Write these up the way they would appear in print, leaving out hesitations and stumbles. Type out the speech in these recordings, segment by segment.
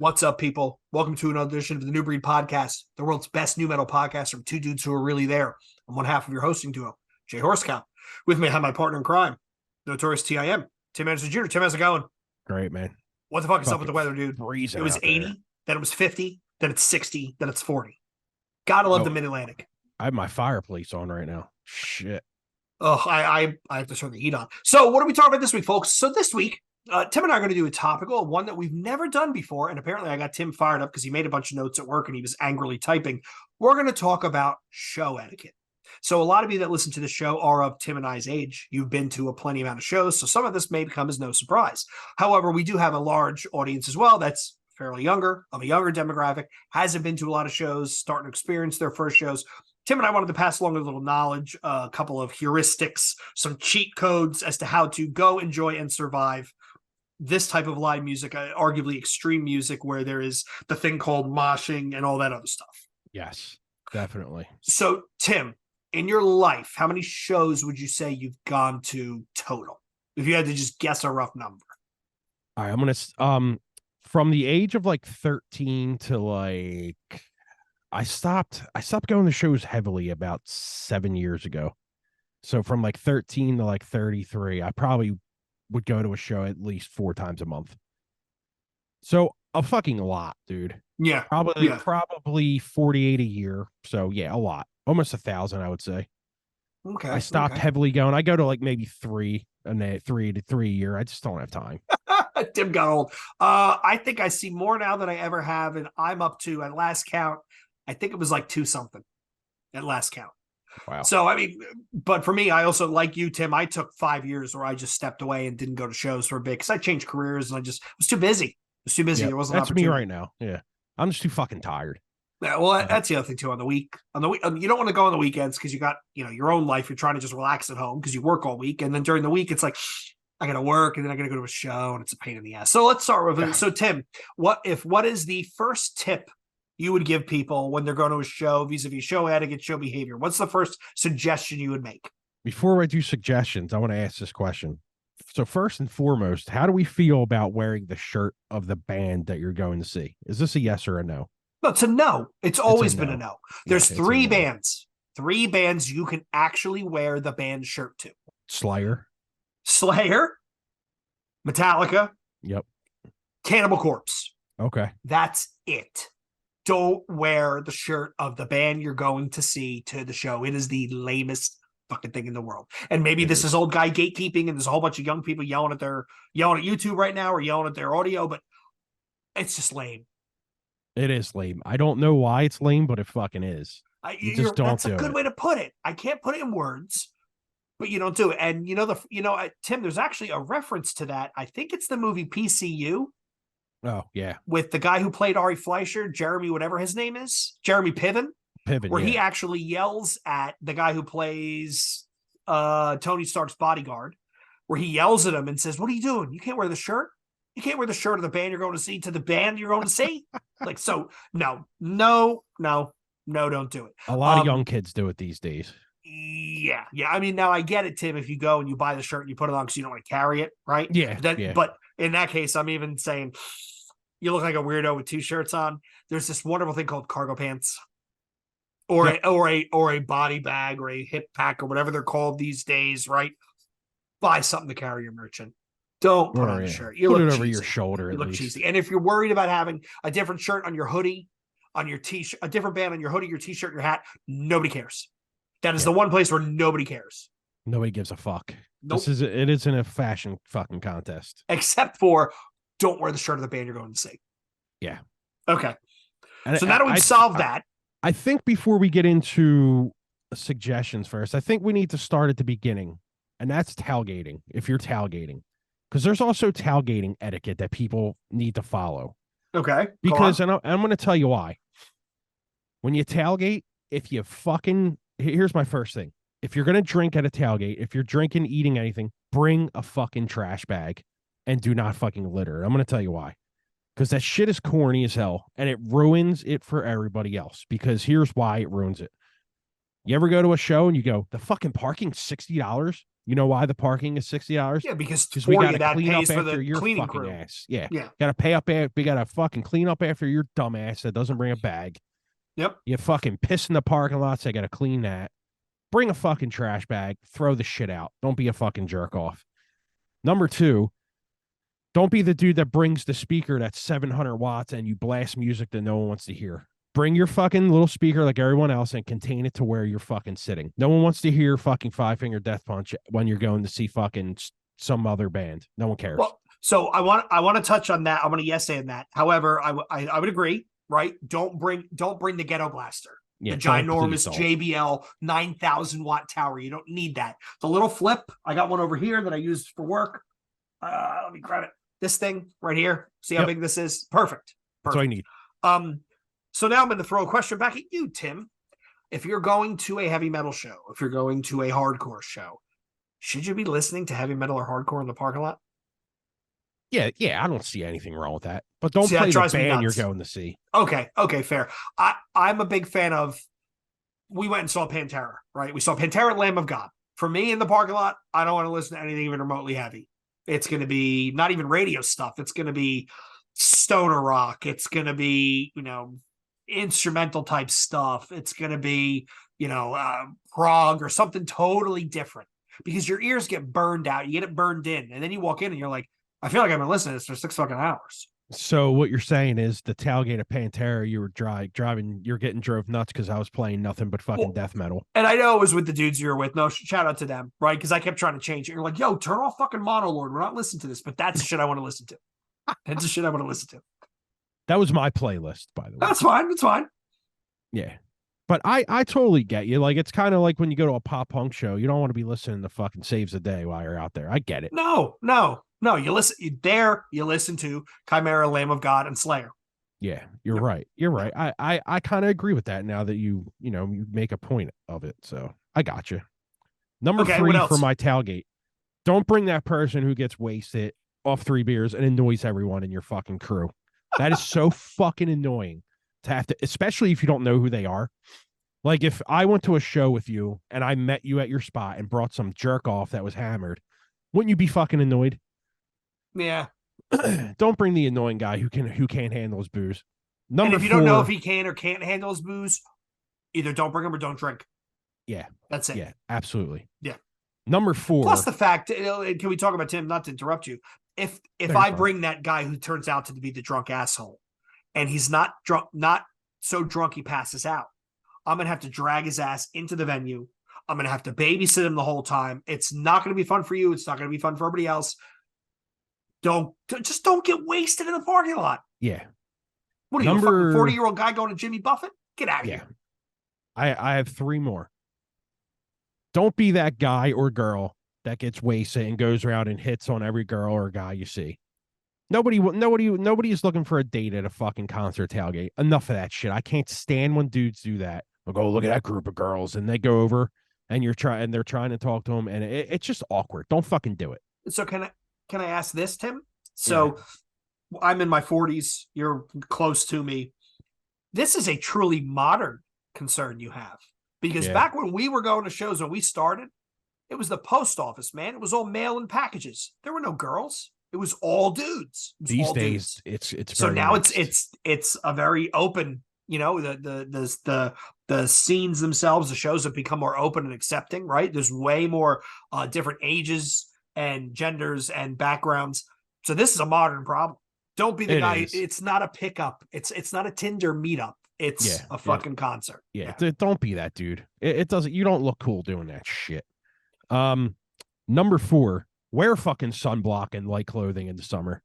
What's up, people? Welcome to another edition of the New Breed Podcast, the world's best new metal podcast from two dudes who are really there. I'm one half of your hosting duo, Jay Horsecow. With me, I have my partner in crime, Notorious TIM, Tim Anderson Jr. Tim, how's it going? Great, man. What the fuck is up with the weather, dude? Freezing It was out 80, there. then it was 50, then it's 60, then it's 40. Gotta love the Mid-Atlantic. I have my fireplace on right now. Shit. Oh, I have to turn the heat on. So what are we talking about this week, folks? So this week, Tim and I are going to do a topical, one that we've never done before, and apparently I got Tim fired up because he made a bunch of notes at work and he was angrily typing. We're going to talk about show etiquette. So a lot of you that listen to the show are of Tim and I's age. You've been to a plenty amount of shows, so some of this may come as no surprise. However, we do have a large audience as well that's fairly younger, of a younger demographic, hasn't been to a lot of shows, starting to experience their first shows. Tim and I wanted to pass along a little knowledge, a couple of heuristics, some cheat codes as to how to go, enjoy, and survive this type of live music, arguably extreme music, where there is the thing called moshing and all that other stuff. Yes, definitely. So, Tim, in your life, how many shows would you say you've gone to total? If you had to just guess a rough number. All right, I'm gonna from the age of like 13 to like I stopped going to shows heavily about 7 years ago. So from like 13 to like 33, I probably would go to a show at least 4 times a month. So a fucking lot, dude. Yeah. Probably 48 a year. So yeah, a lot. Almost 1,000, I would say. Okay. I stopped heavily going. I go to like maybe three a year. I just don't have time. Tim got old. I think I see more now than I ever have, and I'm up to, at last count, I think it was like 2 something at last count. Wow. So, I mean, but for me, I also, like you, Tim, I took 5 years where I just stepped away and didn't go to shows for a bit because I changed careers and I just was too busy. It was too busy. Yep. There wasn't That's me right now. Yeah. I'm just too fucking tired. Yeah, well, that's the other thing too. On the week, you don't want to go on the weekends because you got, your own life. You're trying to just relax at home because you work all week, and then during the week, it's like I got to work, and then I got to go to a show, and it's a pain in the ass. So let's start with it. So Tim, what is the first tip you would give people when they're going to a show vis-a-vis show etiquette, show behavior? What's the first suggestion you would make? Before I do suggestions, I want to ask this question. So first and foremost, how do we feel about wearing the shirt of the band that you're going to see? Is this a yes or a no? No, it's a no. It's always been a no. There's 3 bands. 3 bands you can actually wear the band shirt to. Slayer, Metallica. Yep. Cannibal Corpse. Okay. That's it. Don't wear the shirt of the band you're going to see to the show. It is the lamest fucking thing in the world. And maybe this is old guy gatekeeping, and there's a whole bunch of young people yelling at YouTube right now or yelling at their audio, but it's just lame. It is lame. I don't know why it's lame, but it fucking is. You just don't. That's a good way to put it. I can't put it in words, but you don't do it. And Tim, there's actually a reference to that. I think it's the movie PCU. Oh yeah, with the guy who played Ari Fleischer, Jeremy, whatever his name is, Jeremy Piven, where he actually yells at the guy who plays Tony Stark's bodyguard, where he yells at him and says, "What are you doing? You can't wear the shirt. You can't wear the shirt of the band you're going to see to the band you're going to see." Like, so no, don't do it. A lot of young kids do it these days. Yeah. I mean, now I get it, Tim. If you go and you buy the shirt and you put it on because you don't want to carry it, right? Yeah. But in that case, I'm even saying you look like a weirdo with 2 shirts on. There's this wonderful thing called cargo pants, or a body bag, or a hip pack, or whatever they're called these days, right? Buy something to carry your merchant. Don't put on a shirt. You put it over your shoulder. You look cheesy. And if you're worried about having a different shirt on your hoodie, on your t-shirt, a different band on your hoodie, your t-shirt, your hat, nobody cares. That is the one place where nobody cares. Nobody gives a fuck. Nope. It isn't a fashion fucking contest. Except for don't wear the shirt of the band you're going to see. Yeah. Okay. So now that we've solved that. I think before we get into suggestions first, I think we need to start at the beginning. And that's tailgating, if you're tailgating. Because there's also tailgating etiquette that people need to follow. Okay. Because I'm going to tell you why. When you tailgate, here's my first thing. If you're going to drink at a tailgate, if you're drinking, eating anything, bring a fucking trash bag and do not fucking litter. I'm going to tell you why. Because that shit is corny as hell and it ruins it for everybody else. Because here's why it ruins it. You ever go to a show and you go, the fucking parking's $60? You know why the parking is $60? Yeah, because Because we 40 got of to that clean up pays for after the your cleaning fucking crew. ass. Yeah. Yeah. Got to pay up. We got to fucking clean up after your dumb ass that doesn't bring a bag. Yep. You fucking piss in the parking lots. I got to clean that. Bring a fucking trash bag. Throw the shit out. Don't be a fucking jerk off. Number two, don't be the dude that brings the speaker that's 700 watts and you blast music that no one wants to hear. Bring your fucking little speaker like everyone else and contain it to where you're fucking sitting. No one wants to hear fucking Five Finger Death Punch when you're going to see fucking some other band. No one cares. Well, so I want to touch on that. I want to yes and that. However, I would agree, right? Don't bring the ghetto blaster. Yeah, The ginormous JBL 9,000 watt tower. You don't need that. The little flip, I got one over here that I used for work. Let me grab it. This thing right here. See how big this is? Perfect. That's all I need. So now I'm going to throw a question back at you, Tim. If you're going to a heavy metal show, if you're going to a hardcore show, should you be listening to heavy metal or hardcore in the parking lot? Yeah, I don't see anything wrong with that. But don't See, play that the drives me band you're nuts. going to see. Okay, fair. I'm a big fan of. We went and saw Pantera, right? We saw Pantera, Lamb of God. For me in the parking lot, I don't want to listen to anything even remotely heavy. It's going to be not even radio stuff. It's going to be stoner rock. It's going to be, instrumental type stuff. It's going to be, prog or something totally different because your ears get burned out. You get it burned in. And then you walk in and you're like, I feel like I've been listening to this for 6 fucking hours. So what you're saying is the tailgate of Pantera, you were driving, you're getting drove nuts because I was playing nothing but fucking death metal. And I know it was with the dudes you were with. No, shout out to them, right? Because I kept trying to change it. You're like, yo, turn off fucking Monolord. We're not listening to this, but that's the shit I want to listen to. That's the shit I want to listen to. That was my playlist, by the way. That's fine. That's fine. Yeah. But I totally get you. Like, it's kind of like when you go to a pop punk show, you don't want to be listening to fucking Saves the Day while you're out there. I get it. No. You listen to Chimera, Lamb of God, and Slayer. Yeah, you're right. You're right. I kind of agree with that now that you make a point of it. So I got you. Number 3 for my tailgate. Don't bring that person who gets wasted off 3 beers and annoys everyone in your fucking crew. That is so fucking annoying to have to, especially if you don't know who they are. Like if I went to a show with you and I met you at your spot and brought some jerk off that was hammered, wouldn't you be fucking annoyed? Yeah. Don't bring the annoying guy who can't handle his booze. And if you don't know if he can or can't handle his booze, either don't bring him or don't drink. Yeah. That's it. Yeah, absolutely. Yeah. Number 4. Plus the fact, can we talk about Tim, not to interrupt you? If I bring that guy who turns out to be the drunk asshole and he's not drunk, not so drunk he passes out, I'm going to have to drag his ass into the venue. I'm going to have to babysit him the whole time. It's not going to be fun for you. It's not going to be fun for everybody else. Don't get wasted in the parking lot. Yeah. What are you, a 40-year-old guy going to Jimmy Buffett? Get out of here. I have 3 more. Don't be that guy or girl that gets wasted and goes around and hits on every girl or guy you see. Nobody is looking for a date at a fucking concert tailgate. Enough of that shit. I can't stand when dudes do that. They'll go, look at that group of girls, and they go over and they're trying to talk to them, and it's just awkward. Don't fucking do it. So can I ask this, Tim? So I'm in my 40s. You're close to me. This is a truly modern concern you have. Because back when we were going to shows when we started, it was the post office, man. It was all mail and packages. There were no girls. It was all dudes. These days, it's so now mixed. it's a very open. The scenes themselves, the shows have become more open and accepting. Right? There's way more different ages and genders and backgrounds. So this is a modern problem. Don't be the guy. It's not a pickup. It's not a Tinder meetup. It's a fucking concert. Yeah. Don't be that dude. It doesn't. You don't look cool doing that shit. Number 4, wear fucking sunblock and light clothing in the summer.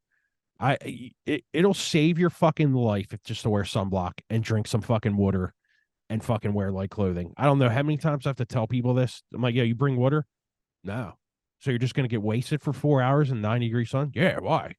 It'll save your fucking life just to wear sunblock and drink some fucking water and fucking wear light clothing. I don't know how many times I have to tell people this. I'm like, yeah, you bring water? No. So you're just gonna get wasted for 4 hours in 90-degree sun? Yeah, why?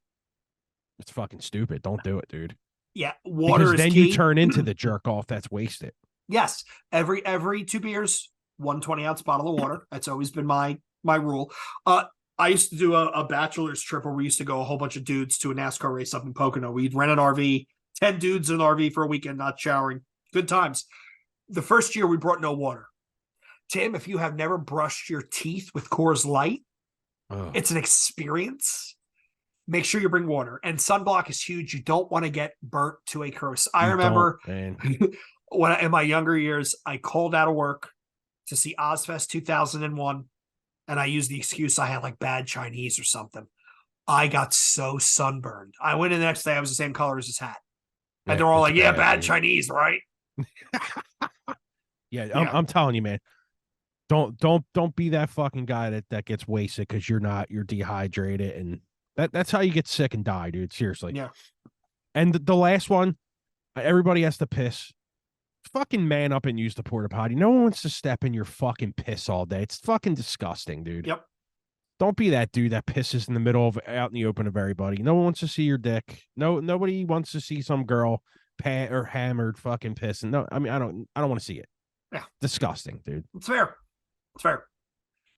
It's fucking stupid. Don't do it, dude. Yeah, water because is then key. You turn into the jerk off that's wasted. Yes, every 2 beers, 120-ounce bottle of water. That's always been my rule. I used to do a bachelor's trip where we used to go a whole bunch of dudes to a NASCAR race up in Pocono. We'd rent an RV, 10 dudes in an RV for a weekend, not showering. Good times. The first year we brought no water. Tim, if you have never brushed your teeth with Coors Light, Ugh, it's an experience. Make sure you bring water. And sunblock is huge. You don't want to get burnt to a crisp. I you don't, remember man. when in my younger years, I called out of work to see Ozfest 2001, and I used the excuse I had like bad Chinese or something. I got so sunburned. I went in the next day, I was the same color as his hat. And Yeah, they're all it's like, yeah, bad, bad dude. Chinese, right? Yeah, Yeah. I'm telling you, man. Don't be that fucking guy that gets wasted because you're dehydrated, and that's how you get sick and die, dude. Seriously. Yeah. And the last one, everybody has to piss. Fucking man up and use the porta potty. No one wants to step in your fucking piss all day. It's fucking disgusting, dude. Yep. Don't be that dude that pisses in the middle of out in the open of everybody. No one wants to see your dick. Nobody wants to see some girl pat or hammered fucking pissing. No, I mean I don't want to see it. Yeah. Disgusting, dude. It's fair. It's fair.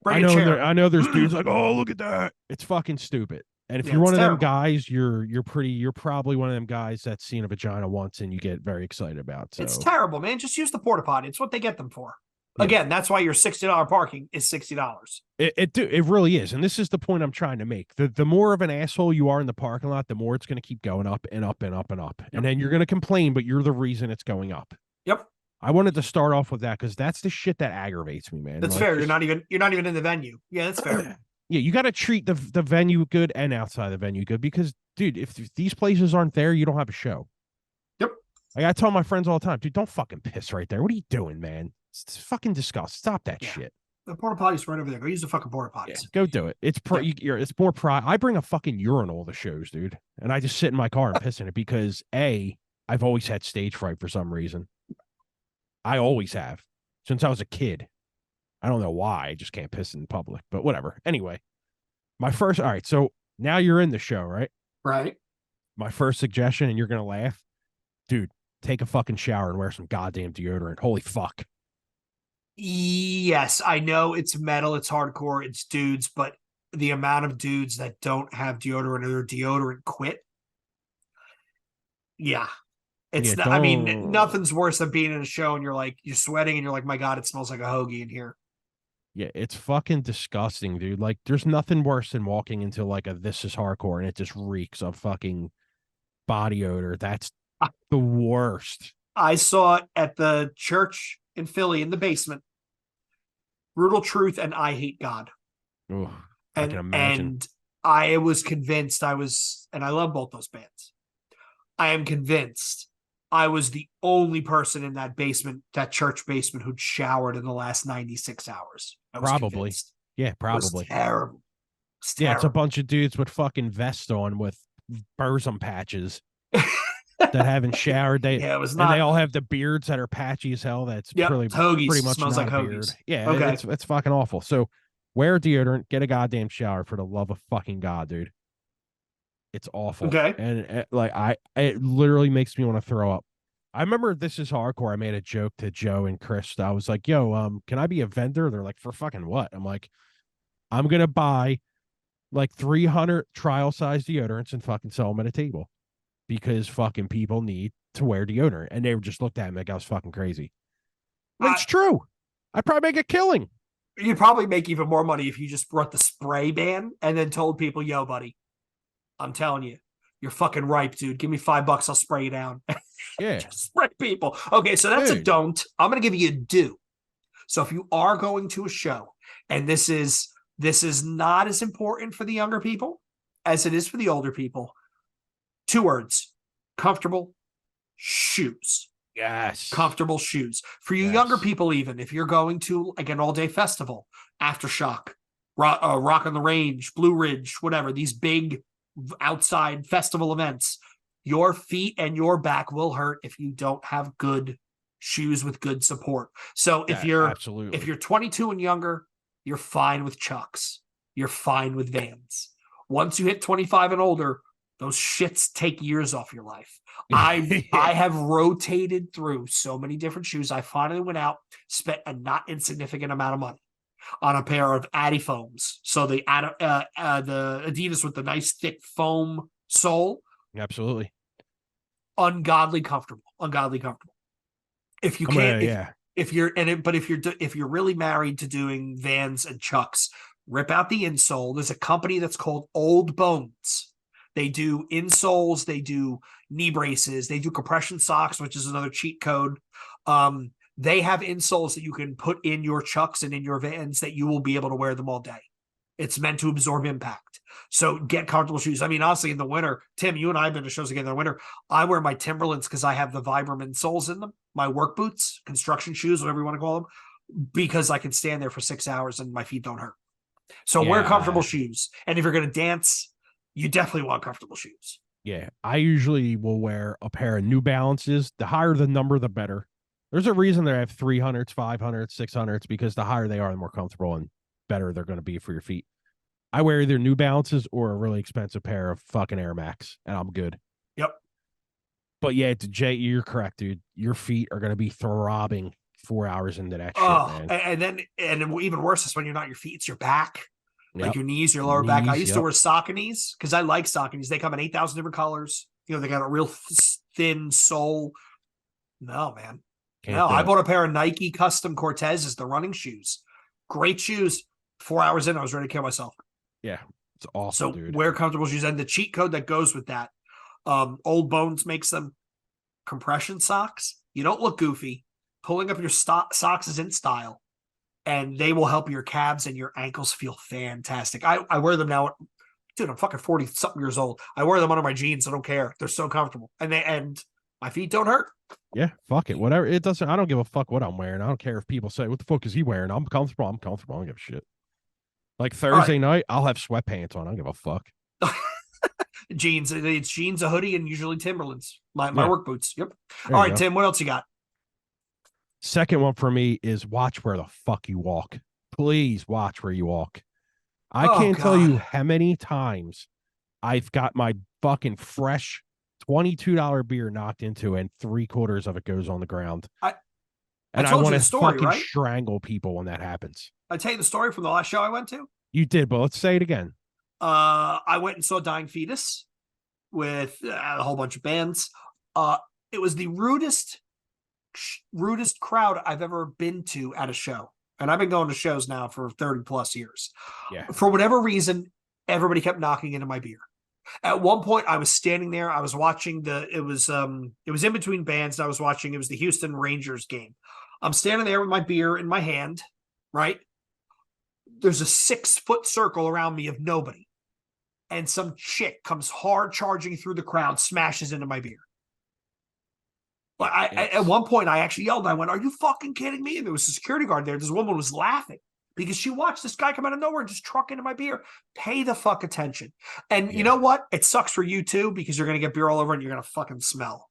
Bring a chair. I know there's dudes like, oh, look at that. It's fucking stupid. And if Yeah, you're it's one of them terrible. guys, you're probably one of them guys that's seen a vagina once and you get very excited about. It's So terrible, man. Just use the porta potty. It's what they get them for. yeah, Again, that's why your $60 parking is $60. it really is. And this is the point I'm trying to make. The more of an asshole you are in the parking lot, the more it's going to keep going up and up and up and up. Yep. And then you're going to complain, but you're the reason it's going up. Yep. I wanted to start off with that because that's the shit that aggravates me, man. That's Like, fair. You're not even in the venue. Yeah, that's fair. yeah, you got to treat the venue good and outside the venue good because, dude, if these places aren't there, you don't have a show. Yep. Like, I tell my friends all the time, dude, don't fucking piss right there. What are you doing, man? It's fucking disgusting. Stop that Yeah. shit. The porta potty's right over there. Go use the fucking porta potties. Yeah, go do it. It's it's more pride. I bring a fucking urinal to shows, dude, and I just sit in my car and piss in it because I've always had stage fright for some reason. I always have since I was a kid. I don't know why. I just can't piss in public, but whatever. Anyway, all right. So now you're in the show, right? Right. My first suggestion, and you're going to laugh, dude, take a fucking shower and wear some goddamn deodorant. Holy fuck. Yes, I know it's metal, it's hardcore, it's dudes, but the amount of dudes that don't have deodorant or their deodorant quit. Yeah. Yeah, I mean, don't. nothing's worse than being in a show and you're sweating and you're like, my God, it smells like a hoagie in here. Yeah, it's fucking disgusting, dude. Like, there's nothing worse than walking into like a This Is Hardcore and it just reeks of fucking body odor. That's the worst. I saw it at the church in Philly in the basement. Brutal Truth and I Hate God. Ugh, I can imagine. And I was convinced and I love both those bands. I am convinced I was the only person in that basement, that church basement, who'd showered in the last 96 hours. I was Probably. convinced. Yeah, probably. It was terrible. Yeah, it's a bunch of dudes with fucking vests on with burzum patches that haven't showered. Yeah, it was and not. they all have the beards that are patchy as hell. That's Hoagies. pretty much Smells not like a beard. hoagies. Yeah, Okay. it's fucking awful. So wear deodorant, get a goddamn shower for the love of fucking God, dude. It's awful. Okay. And it literally makes me want to throw up. I remember This Is Hardcore. I made a joke to Joe and Chris. I was like, yo, can I be a vendor? They're like, for fucking what? I'm like, I'm going to buy like 300 trial size deodorants and fucking sell them at a table because fucking people need to wear deodorant. And they just looked at me like I was fucking crazy. It's true. I'd probably make a killing. You'd probably make even more money if you just brought the spray ban and then told people, yo, buddy, I'm telling you, you're fucking ripe, dude. Give me $5, I'll spray you down. Yeah. Just spray people. Okay, so that's a don't. I'm going to give you a do. So if you are going to a show, and this is not as important for the younger people as it is for the older people, 2 words: comfortable shoes. Yes. Comfortable shoes. For you younger people, even if you're going to like an all-day festival, Aftershock, Rock on the Range, Blue Ridge, whatever, these big outside festival events, your feet and your back will hurt if you don't have good shoes with good support. So if you're 22 and younger, you're fine with Chucks. You're fine with Vans. Once you hit 25 and older, those shits take years off your life. I have rotated through so many different shoes. I finally went out, spent a not insignificant amount of money on a pair of Addy foams. So the Adidas with the nice thick foam sole. Absolutely. Ungodly comfortable. If you can't, if you're really married to doing Vans and Chucks, rip out the insole. There's a company that's called Old Bones. They do insoles, they do knee braces, they do compression socks, which is another cheat code. They have insoles that you can put in your Chucks and in your Vans that you will be able to wear them all day. It's meant to absorb impact. So get comfortable shoes. I mean, honestly, in the winter, Tim, you and I have been to shows together in the winter. I wear my Timberlands because I have the Vibram insoles in them, my work boots, construction shoes, whatever you want to call them, because I can stand there for 6 hours and my feet don't hurt. So wear comfortable shoes. And if you're going to dance, you definitely want comfortable shoes. Yeah, I usually will wear a pair of New Balances. The higher the number, the better. There's a reason they have 300s, 500s, 600s, because the higher they are, the more comfortable and better they're going to be for your feet. I wear either New Balances or a really expensive pair of fucking Air Max, and I'm good. Yep. But yeah, Jay, you're correct, dude. Your feet are going to be throbbing 4 hours into that shit, man. And even worse is when you're not your feet, it's your back. Yep. Like your knees, your lower back. I used to wear Sauconys because I like Sauconys. They come in 8,000 different colors. You know, they got a real thin sole. No, man. I bought a pair of Nike custom Cortezes, the running shoes. Great shoes. 4 hours in, I was ready to kill myself. Yeah, it's awesome, so dude. Wear comfortable shoes. And the cheat code that goes with that, Old Bones makes them compression socks. You don't look goofy. Pulling up your socks is in style. And they will help your calves and your ankles feel fantastic. I wear them now. Dude, I'm fucking 40-something years old. I wear them under my jeans. I don't care. They're so comfortable. And my feet don't hurt. Yeah, fuck it. Whatever. It doesn't. I don't give a fuck what I'm wearing. I don't care if people say, what the fuck is he wearing? I'm comfortable. I don't give a shit. Like Thursday night, I'll have sweatpants on. I don't give a fuck. Jeans. It's jeans, a hoodie, and usually Timberlands. My work boots. Yep. There All right, Tim, what else you got? Second one for me is watch where the fuck you walk. Please watch where you walk. I can't tell you how many times I've got my fucking fresh $22 beer knocked into and 3/4 of it goes on the ground. I want to fucking strangle people when that happens. I tell you the story from the last show I went to. You did, but let's say it again. I went and saw Dying Fetus with a whole bunch of bands. It was the rudest crowd I've ever been to at a show. And I've been going to shows now for 30 plus years. Yeah. For whatever reason, everybody kept knocking into my beer. At one point I was standing there. I was watching it was in between bands. And I was watching, it was the Houston Rangers game. I'm standing there with my beer in my hand, right? There's a 6-foot circle around me of nobody. And some chick comes hard charging through the crowd, smashes into my beer. At one point, I actually yelled. I went, "Are you fucking kidding me?" And there was a security guard there. This woman was laughing because she watched this guy come out of nowhere and just truck into my beer. Pay the fuck attention. And you know what? It sucks for you too because you're going to get beer all over and you're going to fucking smell.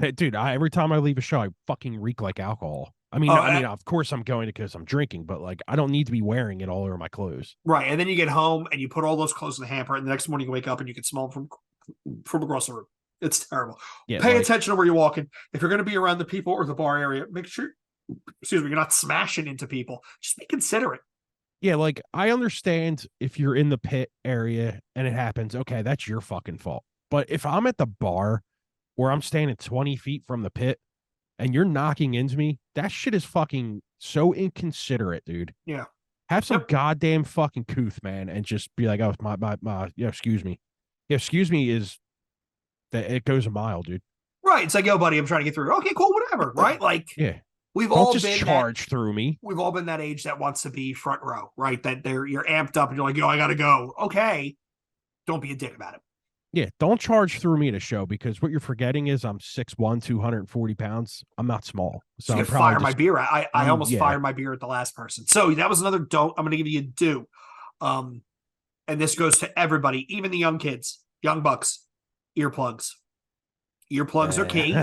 Hey, dude, every time I leave a show, I fucking reek like alcohol. I mean, of course I'm going because I'm drinking, but like I don't need to be wearing it all over my clothes. Right. And then you get home and you put all those clothes in the hamper, and the next morning you wake up and you can smell them from across the room. It's terrible. Yeah, pay attention to where you're walking. If you're going to be around the people or the bar area, make sure, you're not smashing into people. Just be considerate. Yeah, like I understand if you're in the pit area and it happens, okay, that's your fucking fault. But if I'm at the bar where I'm standing 20 feet from the pit and you're knocking into me, that shit is fucking so inconsiderate, dude. Yeah. Have some goddamn fucking couth, man, and just be like, oh, excuse me. Yeah, excuse me is that it goes a mile, dude. Right. It's like, yo, buddy, I'm trying to get through. Okay, cool, whatever. Right. Like, yeah. We've Don't all just been charge through me. We've all been that age that wants to be front row, right? That you're amped up and you're like, yo, I gotta go. Okay. Don't be a dick about it. Yeah, don't charge through me at a show because what you're forgetting is I'm 6'1", 240 pounds. I'm not small. So you fire my beer. I almost fired my beer at the last person. So that was another don't. I'm gonna give you a do. And this goes to everybody, even the young kids, young bucks, earplugs. Earplugs are key.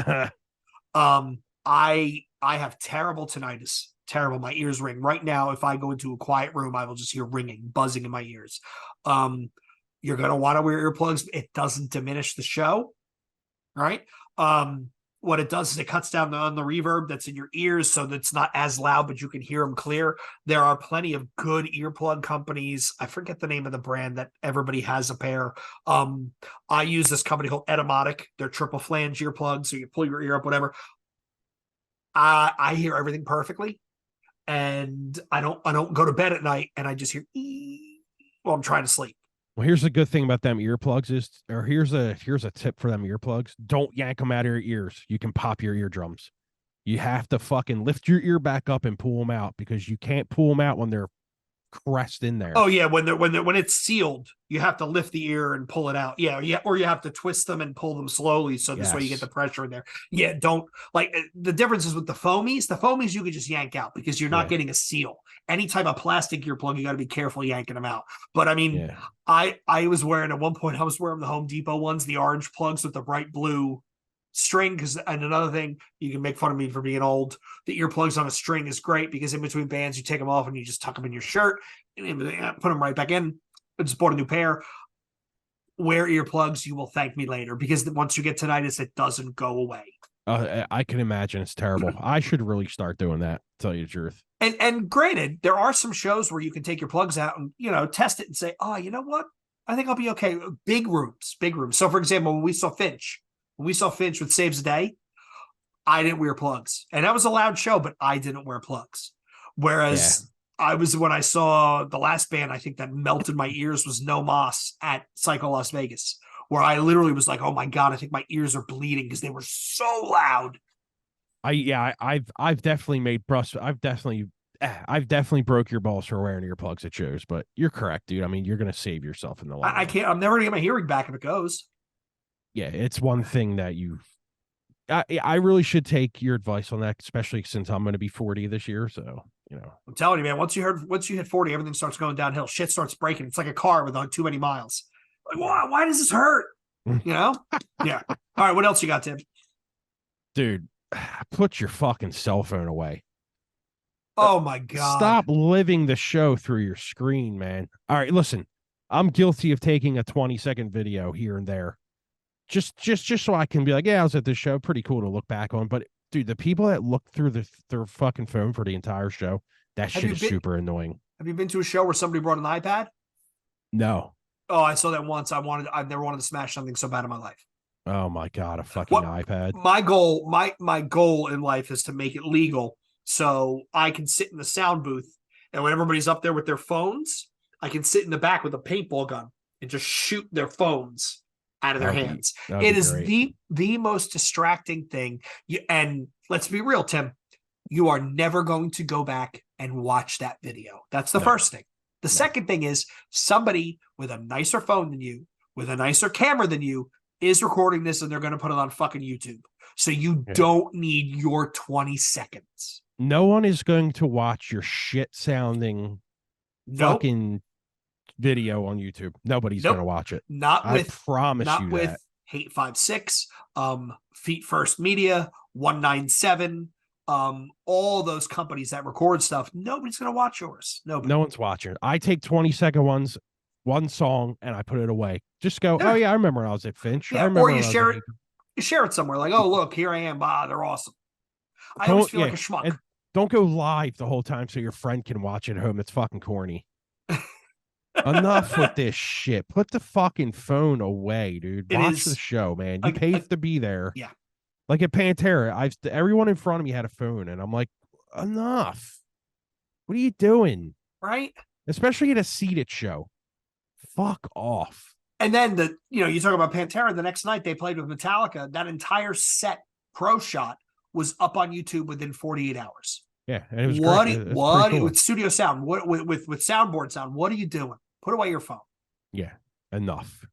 I have terrible tinnitus. Terrible. My ears ring. Right now, if I go into a quiet room, I will just hear ringing, buzzing in my ears. You're going to want to wear earplugs. It doesn't diminish the show, right? What it does is it cuts down on the reverb that's in your ears so that's not as loud, but you can hear them clear. There are plenty of good earplug companies. I forget the name of the brand that everybody has a pair. I use this company called Etiquette. They're triple flange earplugs, so you pull your ear up, whatever. I hear everything perfectly, and I don't go to bed at night and I just hear while I'm trying to sleep. Well, here's the good thing about them earplugs is, or here's a tip for them earplugs. Don't yank them out of your ears. You can pop your eardrums. You have to fucking lift your ear back up and pull them out because you can't pull them out when they're pressed in there. Oh yeah, when it's sealed, you have to lift the ear and pull it out. Yeah, yeah, or you have to twist them and pull them slowly, so this way you get the Yes. pressure in there. Yeah, don't like the difference is with the foamies. The foamies you could just yank out because you're not Yeah. getting a seal. Any type of plastic earplug, you got to be careful yanking them out. But I mean, Yeah. I was wearing at one point I was wearing the Home Depot ones, the orange plugs with the bright blue string. Because and another thing, you can make fun of me for being old. The earplugs on a string is great because in between bands you take them off and you just tuck them in your shirt and put them right back in. I just bought a new pair. Wear earplugs, you will thank me later because once you get tinnitus, it doesn't go away. I can imagine it's terrible. I should really start doing that, to tell you the truth. And granted, there are some shows where you can take your plugs out and test it and say, oh, you know what? I think I'll be okay. Big rooms, big rooms. So for example, when we saw Finch with Saves the Day, I didn't wear plugs. And that was a loud show, but I didn't wear plugs. Whereas when I saw the last band, I think that melted my ears was No Moss at Psycho Las Vegas, where I literally was like, oh my God, I think my ears are bleeding because they were so loud. I've definitely made brust. I've definitely broke your balls for wearing earplugs at shows, but you're correct, dude. I mean, you're gonna save yourself in the long I run. can't, I'm never gonna get my hearing back if it goes. Yeah, it's one thing that I really should take your advice on that, especially since I'm going to be 40 this year. So, I'm telling you, man, once you hit 40, everything starts going downhill. Shit starts breaking. It's like a car with too many miles. Like, why does this hurt? You know? Yeah. All right, what else you got, Tim? dude, put your fucking cell phone away. Oh my God. Stop living the show through your screen, man. All right, listen, I'm guilty of taking a 20-second video here and there. Just so I can be like, yeah, I was at this show. Pretty cool to look back on. But dude, the people that look through their fucking phone for the entire show, that shit is super annoying. Have you been to a show where somebody brought an iPad? No. Oh, I saw that once. I've never wanted to smash something so bad in my life. Oh my God, a fucking iPad. My goal in life is to make it legal so I can sit in the sound booth and when everybody's up there with their phones, I can sit in the back with a paintball gun and just shoot their phones out of their hands. It is the most distracting thing. And let's be real, Tim, you are never going to go back and watch that video. That's the first thing. The second thing is somebody with a nicer phone than you, with a nicer camera than you, is recording this and they're going to put it on fucking YouTube. So you don't need your 20 seconds. No one is going to watch your shit sounding fucking video on YouTube. Nobody's going to watch it. I promise you that. Not with Hate 56, Feet First Media, 197, all those companies that record stuff. Nobody's going to watch yours. Nobody. No one's watching. I take 20-second ones, one song, and I put it away. Just go, oh yeah, I remember when I was at Finch. Yeah, or you share it. You share it somewhere like, oh look, here I am. They're awesome. I always feel like a schmuck. And don't go live the whole time so your friend can watch it at home. It's fucking corny. Enough with this shit. Put the fucking phone away, dude. Watch the show, man. You paid to be there. Yeah. Like at Pantera, everyone in front of me had a phone, and I'm like, enough. What are you doing? Right? Especially at a seated show. Fuck off. And then you talk about Pantera. The next night they played with Metallica. That entire set pro shot was up on YouTube within 48 hours. Yeah, and it was cool. With studio sound, with soundboard sound? What are you doing? Put away your phone. Yeah, enough.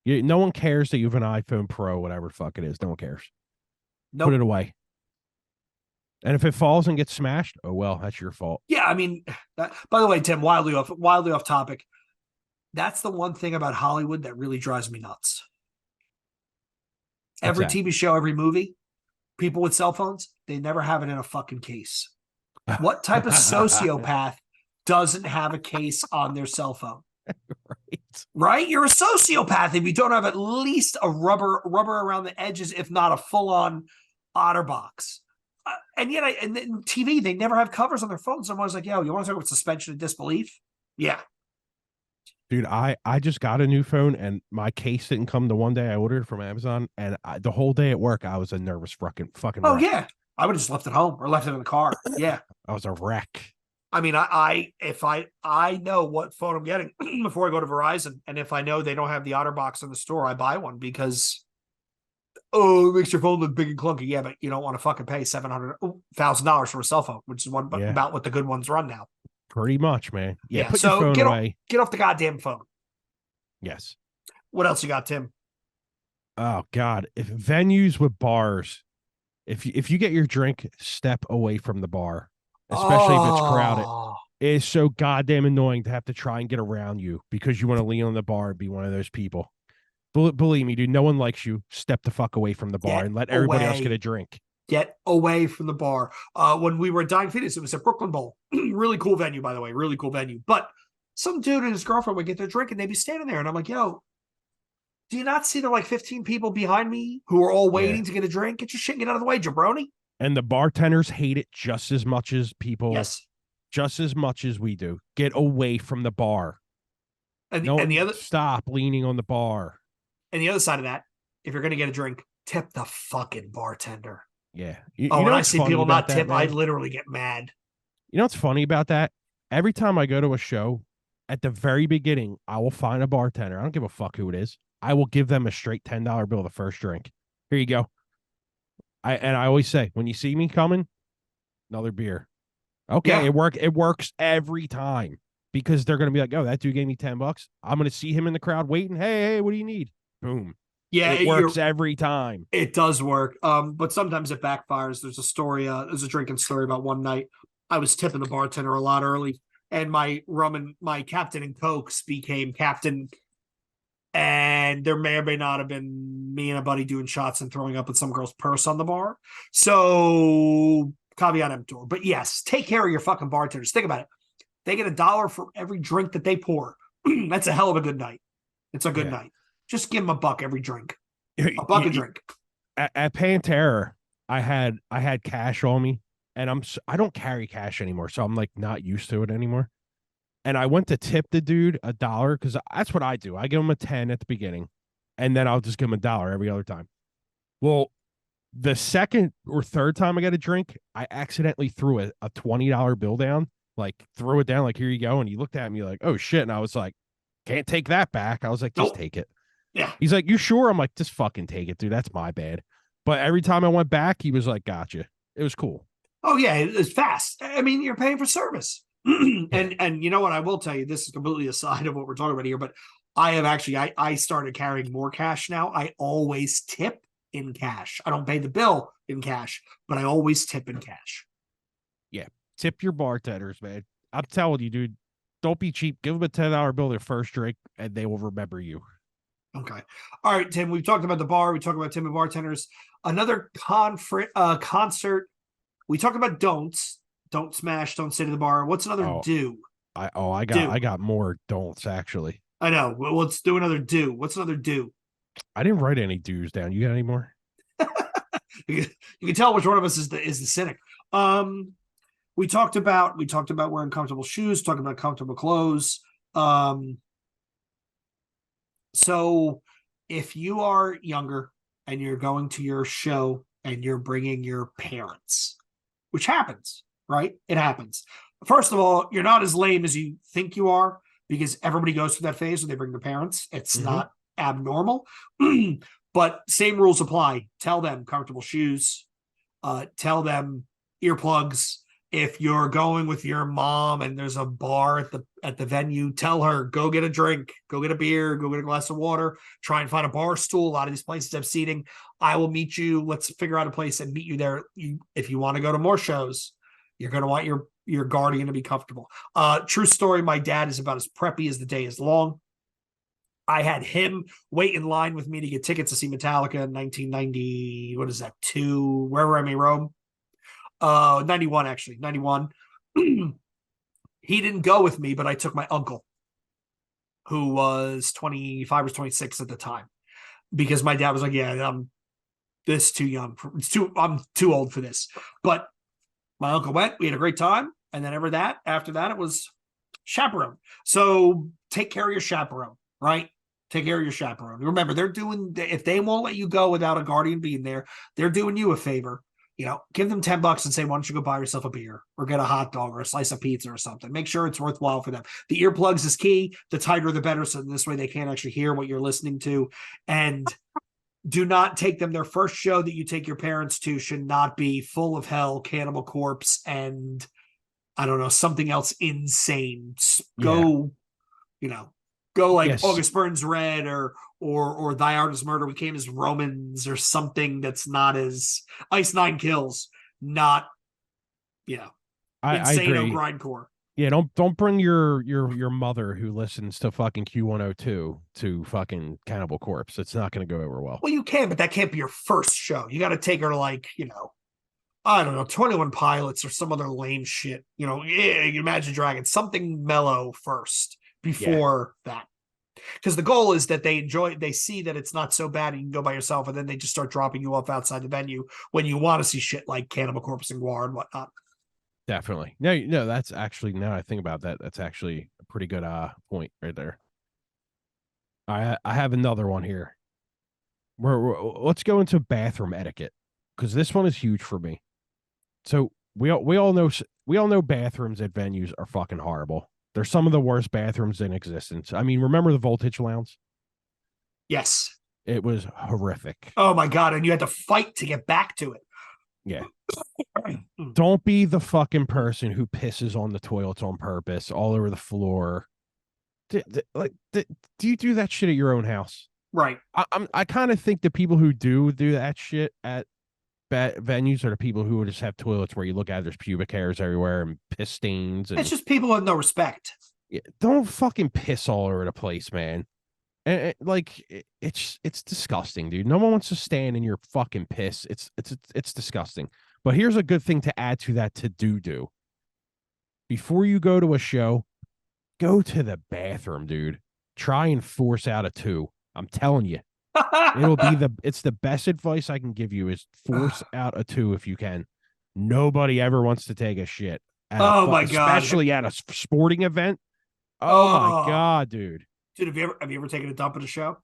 No one cares that you have an iPhone Pro, whatever the fuck it is. No one cares. Nope. Put it away. And if it falls and gets smashed, oh well, that's your fault. Yeah, I mean, by the way, Tim, wildly off topic. That's the one thing about Hollywood that really drives me nuts. Every TV show, every movie, people with cell phones, they never have it in a fucking case. What type of sociopath doesn't have a case on their cell phone? Right? You're a sociopath if you don't have at least a rubber around the edges, if not a full-on OtterBox. And yet, and then TV, they never have covers on their phones. Someone's like, yo, you want to talk about suspension of disbelief? Yeah. Dude, I just got a new phone and my case didn't come the one day I ordered from Amazon, and the whole day at work I was a nervous fucking oh wreck. Yeah, I would have just left it home or left it in the car. Yeah. I was a wreck. I mean, if I know what phone I'm getting before I go to Verizon, and if I know they don't have the OtterBox in the store, I buy one because it makes your phone look big and clunky. Yeah, but you don't want to fucking pay $700,000 for a cell phone, which is Yeah, about what the good ones run now. pretty much, man. Yeah, Yeah, put your so phone away. get off the goddamn phone. Yes. What else you got, Tim? Oh God, if venues with bars, if you get your drink, step away from the bar, especially if it's crowded. Oh, It is so goddamn annoying to have to try and get around you because you want to lean on the bar and be one of those people. Believe me, dude, no one likes you. Step the fuck away from the bar get and let everybody else get away. a drink. Get away from the bar. When we were at Dying Fetus, it was at Brooklyn Bowl. Really cool venue, by the way. Really cool venue. But some dude and his girlfriend would get their drink and they'd be standing there. And I'm like, yo, do you not see the like 15 people behind me who are all Yeah. waiting to get a drink? Get your shit and get out of the way, jabroni. And the bartenders hate it just as much as people, Yes. just as much as we do. Get away from the bar. No, And the other stop leaning on the bar. and the other side of that, if you're gonna get a drink, tip the fucking bartender. Yeah. Oh, You when know I what's see funny people about not that, tip, I man? literally get mad. You know what's funny about that? Every time I go to a show, at the very beginning, I will find a bartender. I don't give a fuck who it is. I will give them a straight $10 bill the first drink. Here you go. I always say, when you see me coming, another beer. Okay, Yeah. it works every time because they're gonna be like, oh, that dude gave me $10. I'm gonna see him in the crowd waiting. Hey, what do you need? Boom. Yeah, It works every time. it does work. But sometimes it backfires. There's a story, there's a drinking story about one night. I was tipping the bartender a lot early, and my captain and cokes became captain. And there may or may not have been me and a buddy doing shots and throwing up with some girl's purse on the bar. So caveat emptor. But yes, take care of your fucking bartenders. Think about it. They get $1 for every drink that they pour. That's a hell of a good night. It's a good Yeah. night. Just give them $1 every drink. $1 a drink. At Pantera, I had cash on me, and I don't carry cash anymore, so I'm like not used to it anymore. And I went to tip the dude $1 because that's what I do. I give him a 10 at the beginning, and then I'll just give him $1 every other time. Well, the second or third time I got a drink, I accidentally threw a $20 bill down, like threw it down, like here you go. And he looked at me like, oh shit. And I was like, can't take that back. I was like, just Nope. take it. Yeah. He's like, you sure? I'm like, just fucking take it, dude. That's my bad. But every time I went back, he was like, gotcha. It was cool. Oh yeah, it's fast. I mean, you're paying for service. Yeah. And you know what? I will tell you, this is completely aside of what we're talking about here, but I have actually I started carrying more cash now. I always tip in cash. I don't pay the bill in cash, but I always tip in cash. Yeah. Tip your bartenders, man. I'm telling you, dude. Don't be cheap. Give them a $10 bill their first drink, and they will remember you. Okay. All right, Tim. We've talked about the bar. We talked about Tim and bartenders. Another concert. We talked about don'ts. Don't smash. Don't sit at the bar. What's another Oh, do? I got more don'ts actually. I know. Well, let's do another do. What's another do? I didn't write any do's down. You got any more? You can tell which one of us is the cynic. We talked about wearing comfortable shoes, talking about comfortable clothes. So if you are younger and you're going to your show and you're bringing your parents, which happens, right? It happens. First of all, you're not as lame as you think you are because everybody goes through that phase when they bring their parents. It's not abnormal, but same rules apply. Tell them comfortable shoes. Tell them earplugs. If you're going with your mom and there's a bar at the venue, tell her go get a drink, go get a beer, go get a glass of water. Try and find a bar stool. A lot of these places have seating. I will meet you. Let's figure out a place and meet you there. If you want to go to more shows, you're going to want your guardian to be comfortable. True story. My dad is about as preppy as the day is long. I had him wait in line with me to get tickets to see Metallica in 1990. What is that? Wherever I may roam. 91 actually, 91. He didn't go with me, but I took my uncle, who was 25 or 26 at the time, because my dad was like, "Yeah, I'm too young. I'm too old for this." But my uncle went. We had a great time, and then after that, it was chaperone. So take care of your chaperone, right? Take care of your chaperone. Remember, if they won't let you go without a guardian being there, they're doing you a favor. give them $10 and say, why don't you go buy yourself a beer or get a hot dog or a slice of pizza or something. Make sure it's worthwhile for them. The earplugs is key. The tighter, the better. So this way they can't actually hear what you're listening to. And do not take them. Their first show that you take your parents to should not be Full of Hell, Cannibal Corpse, and I don't know, something else insane. Go, go like Yes. August Burns Red or Thy Art is Murder, We Came as Romans, or something that's not as Ice Nine Kills, not I insane agree. grindcore. Yeah, don't bring your mother who listens to fucking Q102 to fucking Cannibal Corpse. It's not going to go over well. Well, you can, but that can't be your first show. You got to take her to I don't know, 21 Pilots or some other lame shit. Imagine Dragons, something mellow first before that. Because the goal is that they see that it's not so bad and you can go by yourself, and then they just start dropping you off outside the venue when you want to see shit like Cannibal Corpse and Guar and whatnot. Definitely. No, that's actually, now I think about that, that's actually a pretty good point right there. I have another one here. Let's go into bathroom etiquette, because this one is huge for me. So we all know bathrooms at venues are fucking horrible. They're some of the worst bathrooms in existence. I mean, remember the Voltage Lounge? Yes. It was horrific. Oh my God. And you had to fight to get back to it. Yeah. Don't be the fucking person who pisses on the toilets on purpose all over the floor. Do you do that shit at your own house? Right. I kind of think the people who do that shit at venues are the people who just have toilets where you look at, there's pubic hairs everywhere and piss stains. And, it's just people with no respect. Yeah, don't fucking piss all over the place, man. And it's disgusting, dude. No one wants to stand in your fucking piss. It's disgusting. But here's a good thing to add to that to do. Before you go to a show, go to the bathroom, dude. Try and force out a 2. I'm telling you. It's the best advice I can give you is force out a 2 if you can. Nobody ever wants to take a shit. My God. Especially at a sporting event. Oh my God, dude. Dude, have you ever taken a dump at a show?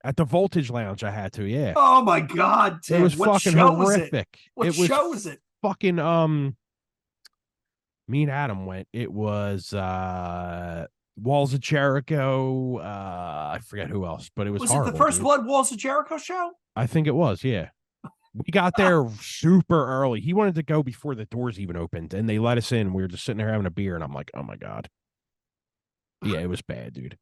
At the Voltage Lounge, I had to, yeah. Oh my God, Tim. It was fucking horrific. What show was it? Fucking me and Adam went. It was Walls of Jericho. I forget who else, but it was horrible. It the First Blood Walls of Jericho show? I think it was, yeah. We got there super early. He wanted to go before the doors even opened, and they let us in. We were just sitting there having a beer, and I'm like, oh my God. Yeah, it was bad, dude.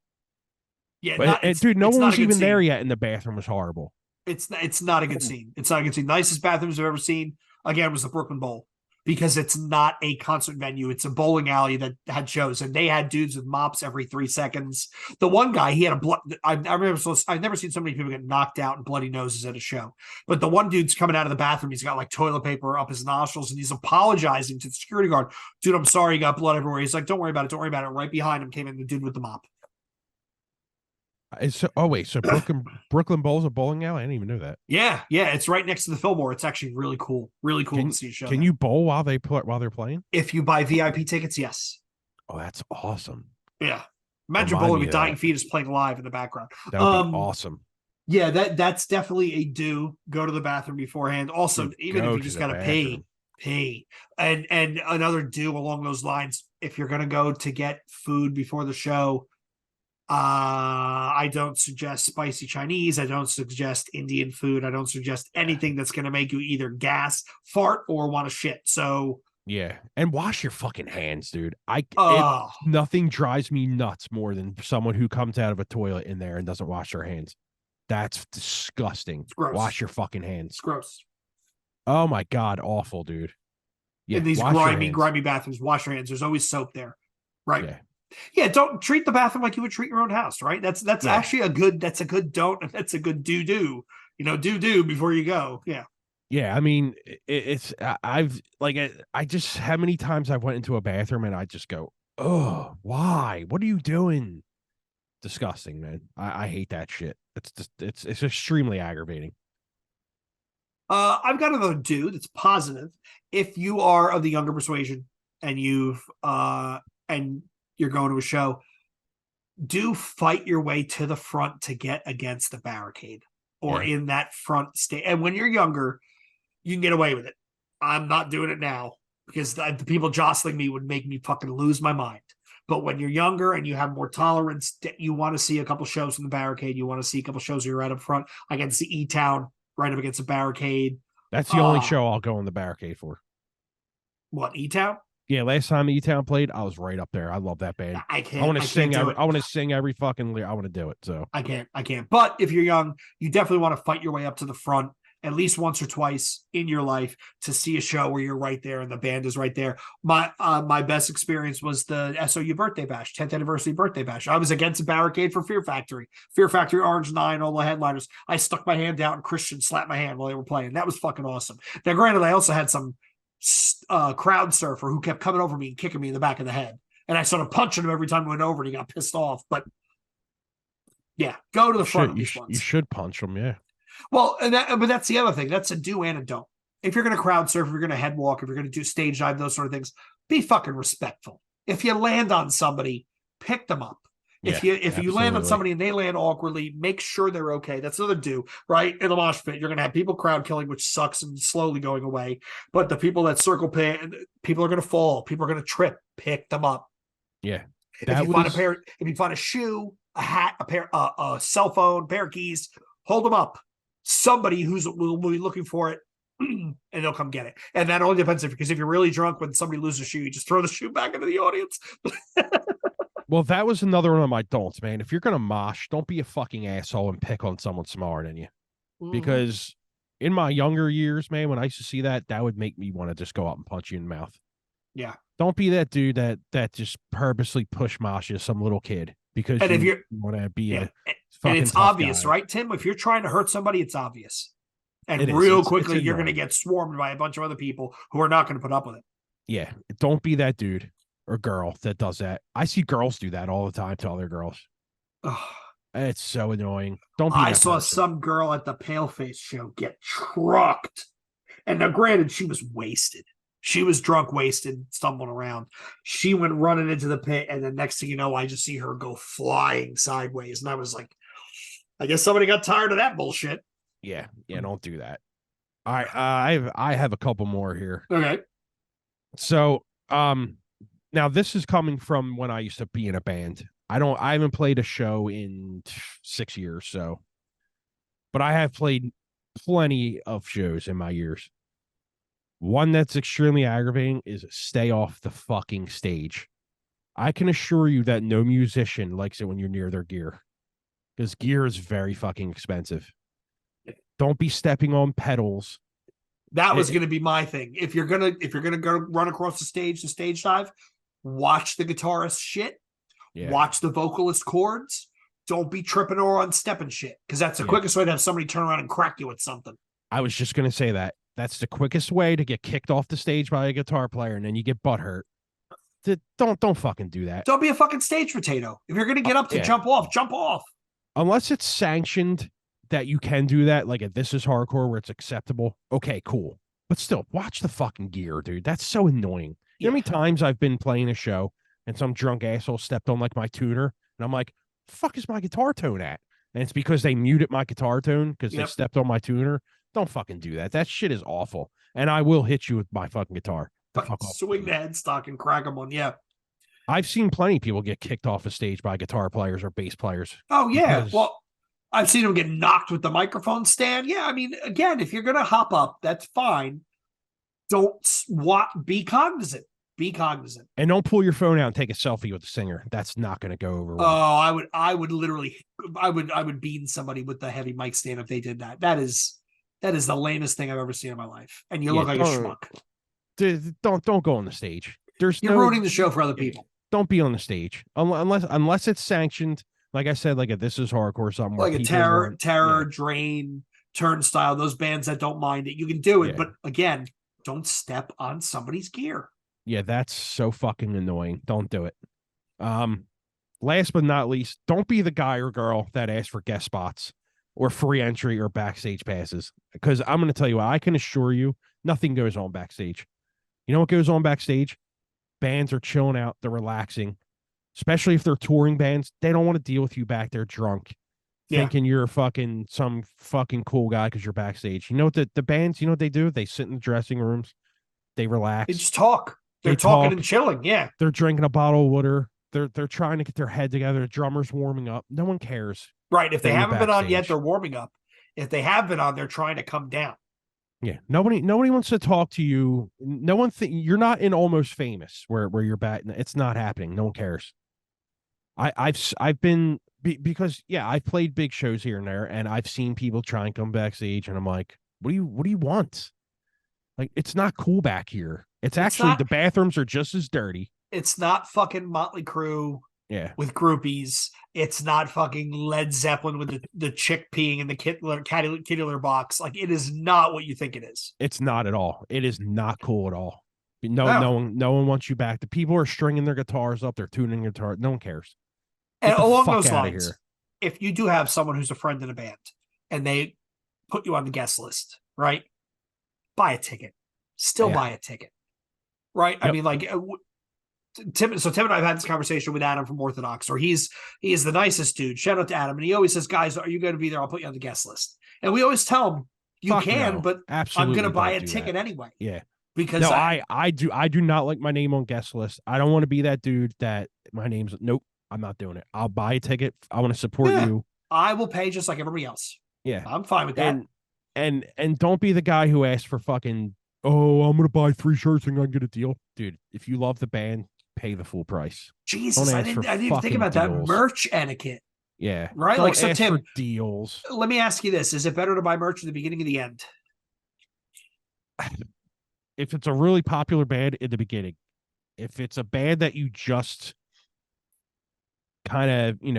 Yeah, but dude, no one was even there yet, and the bathroom was horrible. It's not a good scene. It's not a good scene. Nicest bathrooms I've ever seen, again, was the Brooklyn Bowl, because it's not a concert venue. It's a bowling alley that had shows, and they had dudes with mops every 3 seconds. The one guy, he had a blood. I've never seen so many people get knocked out and bloody noses at a show. But the one dude's coming out of the bathroom. He's got like toilet paper up his nostrils, and he's apologizing to the security guard. Dude, I'm sorry, you got blood everywhere. He's like, don't worry about it. Don't worry about it. Right behind him came in the dude with the mop. So Brooklyn Bowl's a bowling alley? I didn't even know that. Yeah, it's right next to the Fillmore. It's actually really cool to see a show. Can you bowl while they're playing? If you buy VIP tickets, yes. Oh, that's awesome. Yeah, imagine bowling with Dying Fetus playing live in the background. That would be awesome. Yeah, that's definitely a do. Go to the bathroom beforehand. Also, even if you just gotta pay. And another do along those lines. If you're gonna go to get food before the show, I don't suggest spicy Chinese. I don't suggest Indian food. I don't suggest anything that's going to make you either gas, fart, or want to shit. So yeah, and wash your fucking hands, dude. Nothing drives me nuts more than someone who comes out of a toilet in there and doesn't wash their hands. That's disgusting. It's gross. Wash your fucking hands. It's gross. Oh my God, awful, dude. Yeah, in these grimy bathrooms, wash your hands. There's always soap there, right? Yeah. Yeah, don't treat the bathroom like you would treat your own house, right? That's actually a good don't, and that's a good do. Do before you go. Yeah. Yeah, I mean, I just, how many times I've went into a bathroom and I just go, oh, why? What are you doing? Disgusting, man. I hate that shit. It's extremely aggravating. I've got another do that's positive. If you are of the younger persuasion and you're going to a show, do fight your way to the front to get against the barricade or in that front state. And when you're younger, you can get away with it. I'm not doing it now because the people jostling me would make me fucking lose my mind. But when you're younger and you have more tolerance, you want to see a couple shows in the barricade. You want to see a couple shows where you're right up front against the E-Town, right up against the barricade. That's the only show I'll go in the barricade for. What, E-Town? Yeah, last time E-Town played, I was right up there. I love that band. I can't. I want to sing. I want to sing every fucking. I want to do it. So I can't. But if you're young, you definitely want to fight your way up to the front at least once or twice in your life to see a show where you're right there and the band is right there. My best experience was the SOU birthday bash, 10th anniversary birthday bash. I was against a barricade for Fear Factory, Orange 9, all the headliners. I stuck my hand out and Christian slapped my hand while they were playing. That was fucking awesome. Now, granted, I also had some crowd surfer who kept coming over me and kicking me in the back of the head. And I started punching him every time he went over and he got pissed off. But yeah, go to the front of these ones. You should punch him, yeah. Well, but that's the other thing. That's a do and a don't. If you're going to crowd surf, if you're going to head walk, if you're going to do stage dive, those sort of things, be fucking respectful. If you land on somebody, pick them up. If you land on somebody and they land awkwardly, make sure they're okay. That's another do, right? In the mosh pit, you're going to have people crowd killing, which sucks and slowly going away. But the people that circle pit, people are going to fall. People are going to trip. Pick them up. Yeah. If you find a shoe, a hat, a cell phone, pair of keys, hold them up. Somebody will be looking for it and they'll come get it. And that only depends because if you're really drunk when somebody loses a shoe, you just throw the shoe back into the audience. Well, that was another one of my don'ts, man. If you're going to mosh, don't be a fucking asshole and pick on someone smaller than you. Because in my younger years, man, when I used to see that would make me want to just go up and punch you in the mouth. Yeah. Don't be that dude that just purposely push moshes some little kid because you want to be a and it's obvious, guy. Right, Tim? If you're trying to hurt somebody, it's obvious. And real quickly, you're going to get swarmed by a bunch of other people who are not going to put up with it. Yeah. Don't be that dude or girl that does that. I see girls do that all the time to other girls. It's so annoying. Don't be I saw some girl at the Paleface show get trucked. And now, granted, she was wasted. She was drunk, wasted, stumbling around. She went running into the pit, and the next thing you know, I just see her go flying sideways. And I was like, I guess somebody got tired of that bullshit. Yeah, don't do that. All right, I have a couple more here. Okay. So, now this is coming from when I used to be in a band. I haven't played a show in 6 years, but I have played plenty of shows in my years. One that's extremely aggravating is stay off the fucking stage. I can assure you that no musician likes it when you're near their gear because gear is very fucking expensive. Don't be stepping on pedals. That was going to be my thing. If you're gonna go run across the stage dive, watch the guitarist shit. Yeah. Watch the vocalist chords. Don't be tripping or on stepping shit because that's the quickest way to have somebody turn around and crack you with something. I was just going to say that. That's the quickest way to get kicked off the stage by a guitar player, and then you get butthurt. Don't fucking do that. Don't be a fucking stage potato. If you're gonna get up to jump off. Unless it's sanctioned that you can do that, like if this is hardcore where it's acceptable. Okay, cool. But still, watch the fucking gear, dude. That's so annoying. You know how many times I've been playing a show and some drunk asshole stepped on like my tuner, and I'm like, "Fuck is my guitar tone at?" And it's because they muted my guitar tone because they stepped on my tuner. Don't fucking do that. That shit is awful. And I will hit you with my fucking guitar. Swing the headstock and crack them on. Yeah. I've seen plenty of people get kicked off a stage by guitar players or bass players. Oh, yeah. Well, I've seen them get knocked with the microphone stand. Yeah. I mean, again, if you're going to hop up, that's fine. Be cognizant. Be cognizant. And don't pull your phone out and take a selfie with the singer. That's not going to go over well. Oh, I would bean somebody with the heavy mic stand if they did that. That is the lamest thing I've ever seen in my life. And you look like a schmuck. Don't go on the stage. You're ruining the show for other people. Don't be on the stage unless it's sanctioned. Like I said, like if this is hardcore something like a terror, Drain, Turnstile, those bands that don't mind it, you can do it. But again, don't step on somebody's gear. Yeah, that's so fucking annoying. Don't do it. Last but not least, don't be the guy or girl that asks for guest spots or free entry or backstage passes. Because I'm going to tell you what, I can assure you, nothing goes on backstage. You know what goes on backstage? Bands are chilling out. They're relaxing. Especially if they're touring bands. They don't want to deal with you back there drunk. Thinking you're some fucking cool guy because you're backstage. You know what the bands, you know what they do? They sit in the dressing rooms. They They relax. just talk. They're They talking talk. and chilling. Yeah. They're drinking a bottle of water. They're trying to get their head together. The drummer's warming up. No one cares Right. If they that you're haven't been on yet, backstage. they're warming up. If they have been on, they're trying to come down. Yeah, nobody wants to talk to you. No one you're not in Almost Famous where you're back. It's not happening. No one cares. I've been because yeah, I've played big shows here and there, and I've seen people try and come backstage, and I'm like, what do you want? Like, it's not cool back here. It's It's actually not. the bathrooms are just as dirty. It's not fucking Motley Crue Yeah, with groupies. It's not fucking Led Zeppelin with the chick peeing in the kitty litter box. Like, it is not what you think it is. it's not at all. It is not cool at all. No, No. no one wants you back. The people are stringing their guitars up. They're tuning guitar. No one cares. Get And the along fuck those out of lines, here. if you do have someone who's a friend in a band and they put you on the guest list, right? Buy a ticket. Still Yeah. buy a ticket, right? I Yep. mean, like Tim. So Tim and I have had this conversation with Adam from Orthodox, or he is the nicest dude. Shout out to Adam, and he always says, "Guys, are you going to be there? I'll put you on the guest list." And we always tell him, "You Fuck can, no. but Absolutely I'm going to buy a don't do ticket that. anyway." Yeah. Because No, I do not like my name on guest list. I don't want to be that dude that my name's nope. I'm not doing it. I'll buy a ticket. I want to support you. I will pay just like everybody else. Yeah. I'm fine with that. And don't be the guy who asks for fucking, oh, I'm gonna buy 3 shirts and I can get a deal. Dude, if you love the band, pay the full price. Jesus, Don't I ask didn't for I didn't even think fucking about that deals. merch etiquette. Yeah. Right? Don't Like, so ask Tim, for deals. let me ask you this: is it better to buy merch at the beginning or the end? If it's a really popular band in the beginning, if it's a band that you just kind of, you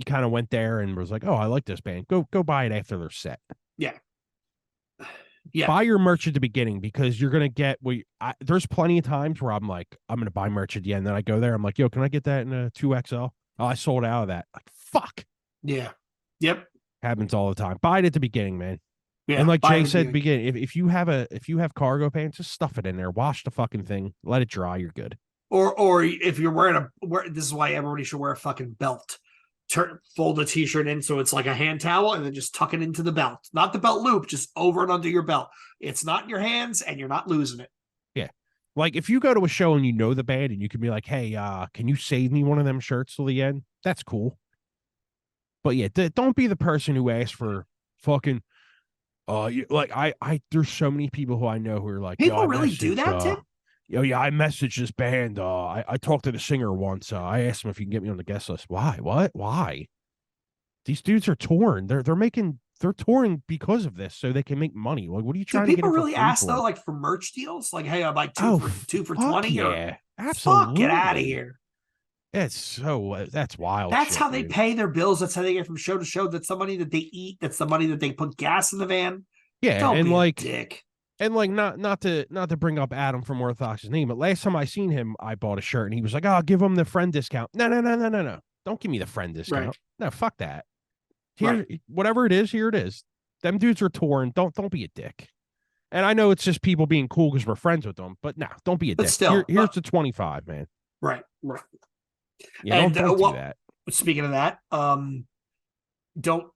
kind of went there and was like, oh, I like this band, go buy it after they're set. Yeah. Yeah. Buy your merch at the beginning because you're gonna get there's plenty of times where I'm like, I'm gonna buy merch at the end. Then I go there, I'm like, yo, can I get that in a 2XL? Oh, I sold out of that. Like, fuck. Yeah. Yep. Happens all the time. Buy it at the beginning, man. Yeah. And like buy Jay it at said, the beginning, if you have cargo pants, just stuff it in there. Wash the fucking thing. Let it dry. You're good. Or if you're wearing this is why everybody should wear a fucking belt. Fold a t-shirt in so it's like a hand towel and then just tuck it into the belt. Not the belt loop, just over and under your belt. It's not in your hands and you're not losing it. Yeah. Like if you go to a show and you know the band and you can be like, hey, can you save me one of them shirts till the end? That's cool. But yeah, don't be the person who asks for fucking like I there's so many people who I know who are like, people really do that, Tim? Yeah, I messaged this band. I talked to the singer once. I asked him if he can get me on the guest list. Why? What? Why? These dudes are touring. They're touring because of this, so they can make money. Like, what are you trying to get? Do people really ask though, like for merch deals? Like, hey, I buy two for 20. Yeah, or, absolutely. Fuck, get out of here. It's so that's wild. That's shit, how they dude. pay their bills. That's how they get from show to show. That's the money that they eat. That's the money that they put gas in the van. Yeah, Don't and be like a dick. And like not to bring up Adam from Orthodox's name, but last time I seen him, I bought a shirt and he was like, "Oh, I'll give him the friend discount." No. Don't give me the friend discount. Right. No, fuck that. Here, whatever it is, here it is. Them dudes are touring. Don't be a dick. And I know it's just people being cool because we're friends with them, but no, don't be a dick. Still, here's the 25, man. Right. Yeah, and, don't do that. Speaking of that, don't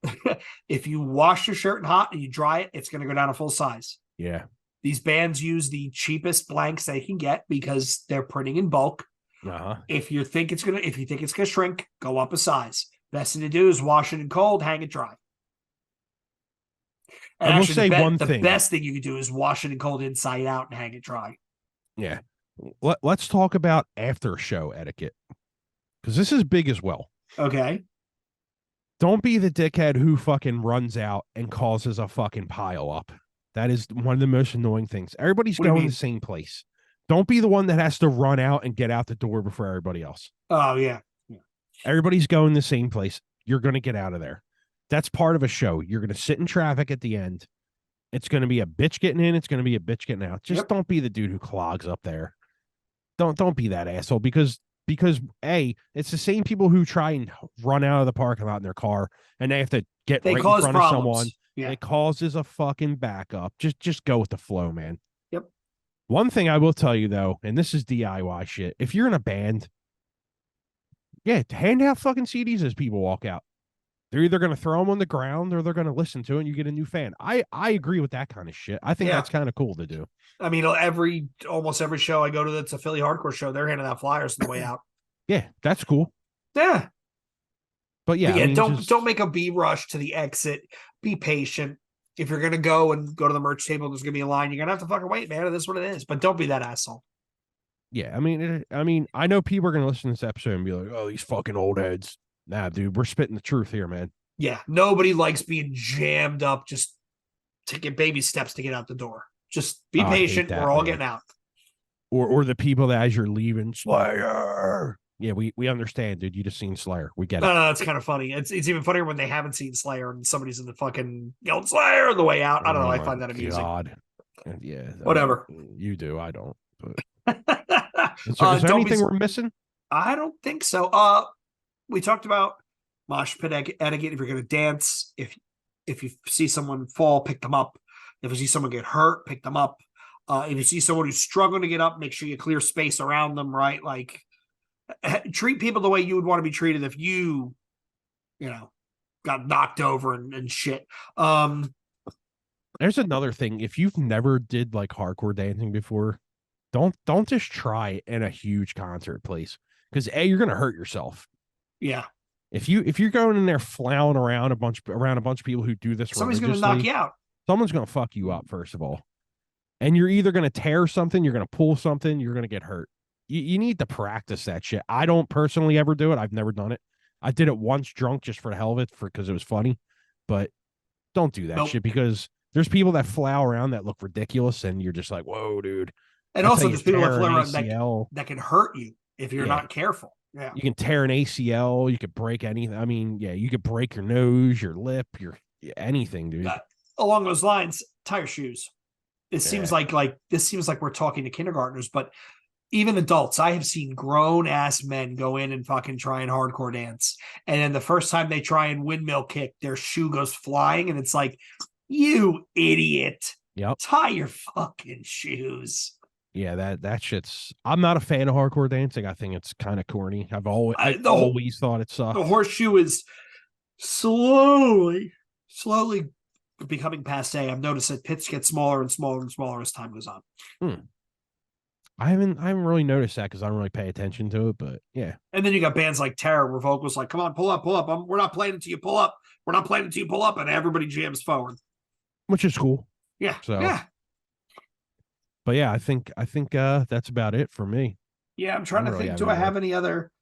if you wash your shirt in hot and you dry it, it's going to go down a full size. Yeah. These bands use the cheapest blanks they can get because they're printing in bulk. Uh-huh. If you think it's gonna shrink, go up a size. Best thing to do is wash it in cold, hang it dry. And I will say one thing. thing. The best thing you can do is wash it in cold inside out and hang it dry. Yeah. Let's talk about after show etiquette because this is big as well. Okay. Don't be the dickhead who fucking runs out and causes a fucking pile up. That is one of the most annoying things. Everybody's going the same place. Don't be the one that has to run out and get out the door before everybody else. Oh, yeah. Everybody's going the same place. You're going to get out of there. That's part of a show. You're going to sit in traffic at the end. It's going to be a bitch getting in. It's going to be a bitch getting out. Just don't be the dude who clogs up there. Don't be that asshole because A, it's the same people who try and run out of the parking lot in their car and they have to get right in front of someone. Yeah. It causes a fucking backup. Just go with the flow, man. Yep. One thing I will tell you though, and this is DIY shit. If you're in a band, yeah, hand out fucking CDs as people walk out. They're either going to throw them on the ground or they're going to listen to it and you get a new fan. I agree with that kind of shit. I think Yeah. that's kind of cool to do. I mean, almost every show I go to that's a Philly hardcore show, they're handing out flyers on the way out. Yeah, that's cool. Yeah. But But yeah, I yeah, mean, don't make a B rush to the exit. Be patient. If you're gonna go to the merch table, there's gonna be a line. You're gonna have to fucking wait, man. That's what it is. But don't be that asshole. yeah, I mean, I know people are going to listen to this episode and be like, "Oh, these fucking old heads." Nah, dude, we're spitting the truth here, man. Yeah, nobody likes being jammed up. Just taking baby steps to get out the door. Just be Oh, I hate patient. We're that, all man. getting out. Or the people that as you're leaving, Slayer. Yeah, we understand, dude. You just seen Slayer. We get it. It's kind of funny. It's even funnier when they haven't seen Slayer and somebody's in the fucking yelling Slayer on the way out. I don't know. Oh I my find that amusing. God. Yeah. Whatever. You do. I don't. But is there anything we're missing? I don't think so. We talked about mosh pit etiquette. If you're going to dance, if you see someone fall, pick them up. If you see someone get hurt, pick them up. If you see someone who's struggling to get up, make sure you clear space around them. Right, like treat people the way you would want to be treated if you got knocked over and shit. There's another thing. If you've never did like hardcore dancing before, don't just try it in a huge concert place because you're gonna hurt yourself. Yeah. If you're going in there flailing around a bunch of people who do this, somebody's gonna knock you out. Someone's gonna fuck you up first of all, and you're either gonna tear something, you're gonna pull something, you're gonna get hurt. You need to practice that shit. I don't personally ever do it. I've never done it. I did it once drunk just for the hell of it because it was funny, but don't do that shit because there's people that fly around that look ridiculous and you're just like, whoa, dude. And That's also there's people that fly around that can hurt you if you're not careful. Yeah. You can tear an ACL, you could break anything. I mean, yeah, you could break your nose, your lip, anything, dude. Along those lines, tie your shoes. It seems like this seems like we're talking to kindergartners, but even adults, I have seen grown ass men go in and fucking try and hardcore dance. And then the first time they try and windmill kick, their shoe goes flying. And it's like, you idiot. Yep. Tie your fucking shoes. Yeah, that shit's. I'm not a fan of hardcore dancing. I think it's kind of corny. I've always thought it sucked. The horseshoe is slowly becoming passe. I've noticed that pits get smaller and smaller and smaller as time goes on. I haven't really noticed that because I don't really pay attention to it, but yeah. And then you got bands like Terror where vocals like, come on, pull up. We're not playing until you pull up. We're not playing until you pull up, and everybody jams forward. Which is cool. Yeah. So yeah. But yeah, I think that's about it for me. Yeah, I'm trying to think. Do I have any other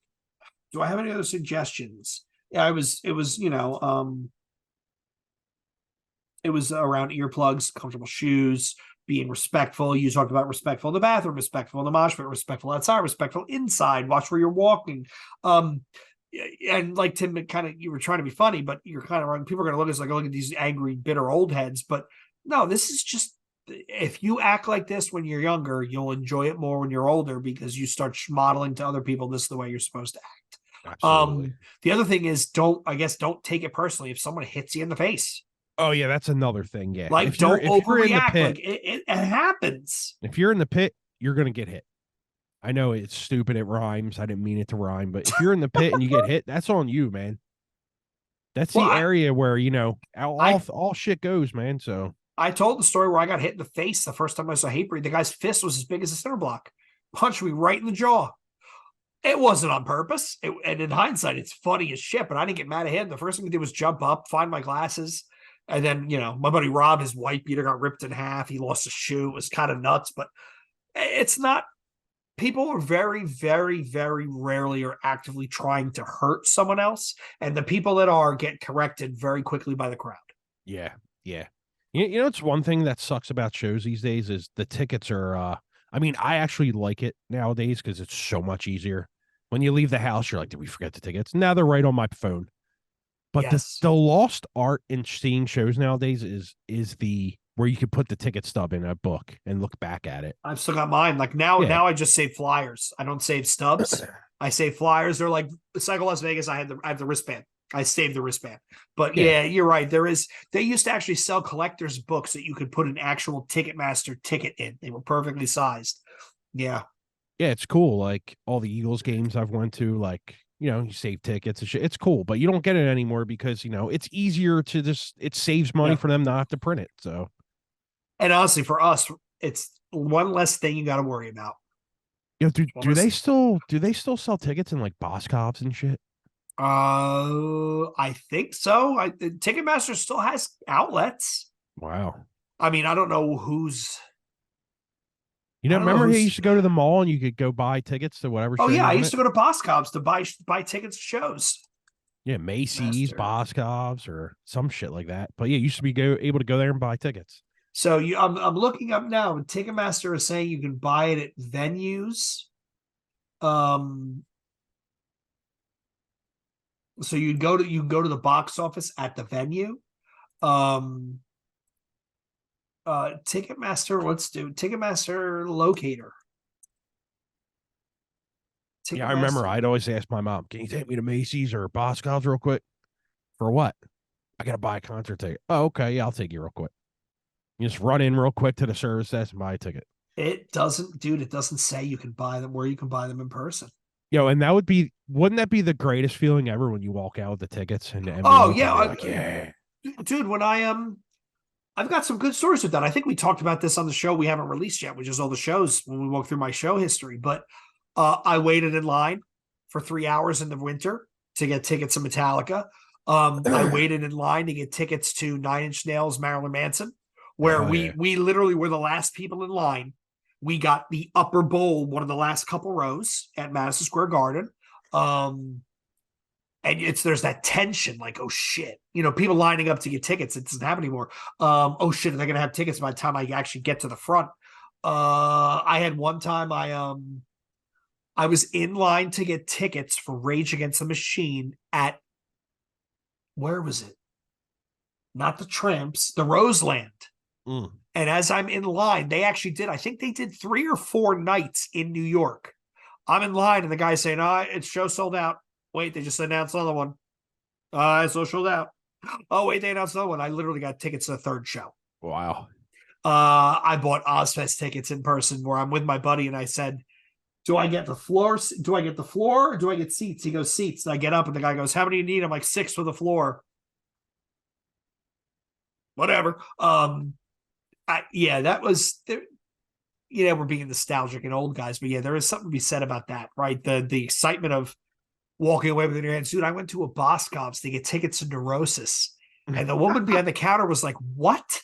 suggestions? Yeah, it was around earplugs, comfortable shoes, being respectful. You talked about respectful in the bathroom, respectful in the mosh pit, respectful outside, respectful inside. Watch where you're walking. And like Tim, you were trying to be funny, but you're kind of wrong. People are going to look at us like, look at these angry, bitter old heads. But no, this is just, if you act like this when you're younger, you'll enjoy it more when you're older because you start modeling to other people this is the way you're supposed to act. Absolutely. The other thing is don't take it personally if someone hits you in the face. Oh yeah, that's another thing. Yeah, like don't overreact. Like it happens. If you're in the pit, you're gonna get hit. I know it's stupid. It rhymes. I didn't mean it to rhyme, but if you're in the pit and you get hit, that's on you, man. That's the area where all shit goes, man. So I told the story where I got hit in the face the first time I saw Hatebreed. The guy's fist was as big as a center block. Punched me right in the jaw. It wasn't on purpose. And in hindsight, it's funny as shit, but I didn't get mad at him. The first thing he did was jump up, find my glasses. And then, my buddy Rob, his white beater got ripped in half. He lost a shoe. It was kind of nuts, but it's not. People are very, very, very rarely are actively trying to hurt someone else. And the people that are get corrected very quickly by the crowd. Yeah. Yeah. It's one thing that sucks about shows these days is the tickets are, I actually like it nowadays because it's so much easier. When you leave the house, you're like, did we forget the tickets? Now they're right on my phone. But the lost art in seeing shows nowadays is the where you could put the ticket stub in a book and look back at it. I've still got mine. Like now I just save flyers. I don't save stubs. I save flyers. They're like Cycle Las Vegas. I have the wristband. I saved the wristband. But yeah, you're right. They used to actually sell collector's books that you could put an actual Ticketmaster ticket in. They were perfectly sized. Yeah. Yeah, it's cool. Like all the Eagles games I've went to, like You save tickets and shit. It's cool, but you don't get it anymore because it's easier to just it saves money Yeah. for them not have to print it. So And honestly, for us, it's one less thing you got to worry about. do One do less they thing. still do they still sell tickets in like Boscovs and shit? I think so. Ticketmaster still has outlets. Wow. I mean, I don't know who's. You I know, don't know remember he who's. used to go to the mall and you could go buy tickets to whatever Oh show yeah, you I used wanted? to go to Boscov's to buy tickets to shows. Yeah, Macy's, Master. Boscov's, or some shit like that. But yeah, you used to be able to go there and buy tickets. So I'm looking up now, and Ticketmaster is saying you can buy it at venues. Um, so you go to the box office at the venue. Um, Ticketmaster, let's do Ticketmaster locator. Yeah, I remember Ticketmaster. I'd always ask my mom, "Can you take me to Macy's or Boscov's real quick?" For what? I gotta buy a concert ticket. Oh, okay, yeah, I'll take you real quick. You just run in real quick to the service desk and buy a ticket. It doesn't, dude. It doesn't say you can buy them where you can buy them in person. And wouldn't that be the greatest feeling ever when you walk out with the tickets and the Oh envelope yeah, and you're like, yeah. dude. When I've got some good stories with that. I think we talked about this on the show we haven't released yet, which is all the shows when we walk through my show history. But I waited in line for 3 hours in the winter to get tickets to Metallica. I waited in line to get tickets to Nine Inch Nails, Marilyn Manson, where Hell we yeah. we literally were the last people in line. We got the upper bowl, one of the last couple rows at Madison Square Garden. Um, and there's that tension, like, oh shit, people lining up to get tickets. It doesn't happen anymore. Oh shit, are they gonna have tickets by the time I actually get to the front? I had one time I was in line to get tickets for Rage Against the Machine at, where was it? Not the Tramps, the Roseland. Mm. And as I'm in line, they actually did, I think they did 3 or 4 nights in New York. I'm in line and the guy's saying, it's show sold out. Wait, they just announced another one. It's all sold out. Oh, wait, they announced another one. I literally got tickets to the third show. Wow. I bought Ozfest tickets in person where I'm with my buddy and I said, do I get the floor? Do I get the floor or do I get seats? He goes, seats. And I get up and the guy goes, how many do you need? I'm like, 6 for the floor. Whatever. Yeah, that was, we're being nostalgic and old guys, but yeah, there is something to be said about that, right? The excitement of walking away with it in your hands. Dude, I went to a Boscov's to get tickets to Neurosis. And the woman behind the counter was like, what?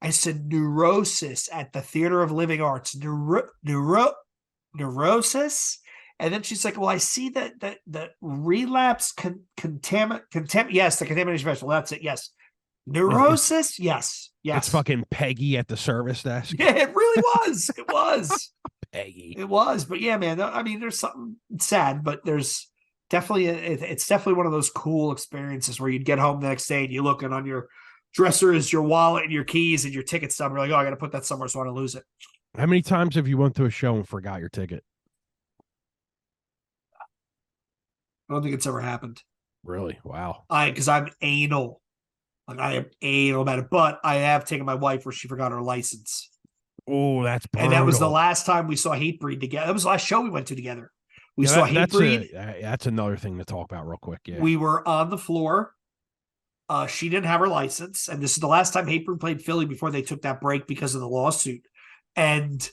I said, Neurosis at the Theater of Living Arts. Neurosis? And then she's like, well, I see that relapse yes, the contamination festival. That's it. Yes. Neurosis? Yes. It's Yes. fucking Peggy at the service desk. Yeah, it really was. It was. Peggy. It was. But yeah, man, I mean, there's something sad, but there's definitely, it's definitely one of those cool experiences where you'd get home the next day and you look and on your dresser is your wallet and your keys and your ticket stub. You're like, oh, I got to put that somewhere so I don't lose it. How many times have you went to a show and forgot your ticket? I don't think it's ever happened. Really? Wow. Because I'm anal. Like I am anal about it, but I have taken my wife where she forgot her license. Oh, that's brutal. And that was the last time we saw Hatebreed together. That was the last show we went to together. We saw Hatebreed. That's another thing to talk about real quick. Yeah. We were on the floor. She didn't have her license. And this is the last time Hatebreed played Philly before they took that break because of the lawsuit. And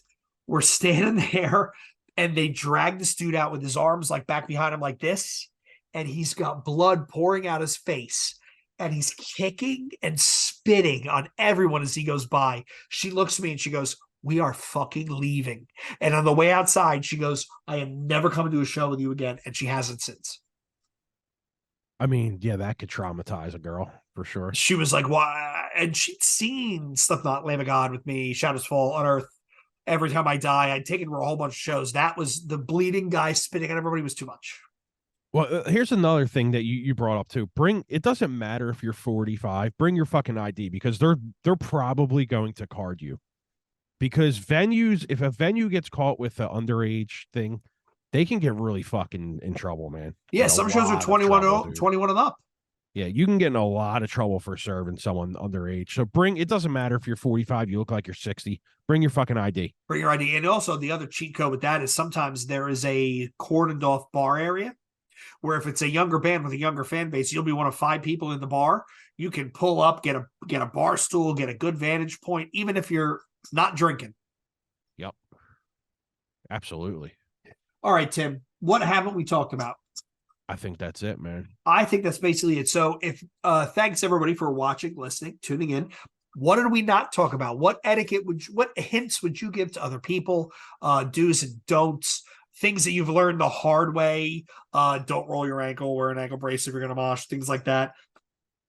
we're standing there and they dragged this dude out with his arms like back behind him like this. And he's got blood pouring out his face. And he's kicking and spitting on everyone as he goes by. She looks at me and she goes, we are fucking leaving. And on the way outside, she goes, I am never coming to a show with you again. And she hasn't since. I mean, yeah, that could traumatize a girl for sure. She was like, why? And she'd seen Slipknot, Lamb of God with me, Shadows Fall, Unearth. Every Time I Die, I'd taken her a whole bunch of shows. That was the bleeding guy spitting on everybody was too much. Well, here's another thing that you brought up too. It doesn't matter if you're 45, bring your fucking ID because they're probably going to card you. Because if a venue gets caught with the underage thing, they can get really fucking in trouble, man. Yeah, some shows are 21 and up. Yeah, you can get in a lot of trouble for serving someone underage. So it doesn't matter if you're 45, you look like you're 60. Bring your fucking ID. Bring your ID. And also the other cheat code with that is sometimes there is a cordoned off bar area. Where if it's a younger band with a younger fan base, you'll be one of 5 people in the bar. You can pull up, get a bar stool, get a good vantage point, even if you're not drinking. Yep. Absolutely. All right, Tim, what haven't we talked about? I think that's it, man. I think that's basically it. So if thanks everybody for watching, listening, tuning in. What did we not talk about? What hints would you give to other people? Do's and don'ts, things that you've learned the hard way. Don't roll your ankle, wear an ankle brace if you're gonna mosh, things like that.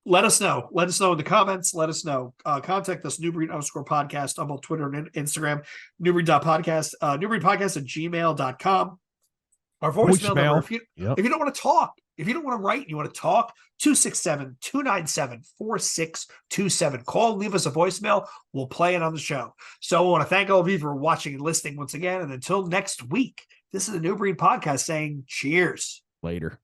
Let us know. Let us know in the comments. Let us know. Contact us, newbreed_podcast on both Twitter and Instagram, newbreed.podcast, newbreedpodcast@gmail.com. Our voicemail number, if you don't want to talk, if you don't want to write and you want to talk, 267-297-4627. Call, leave us a voicemail. We'll play it on the show. So I want to thank all of you for watching and listening once again. And until next week, this is the New Breed Podcast saying cheers. Later.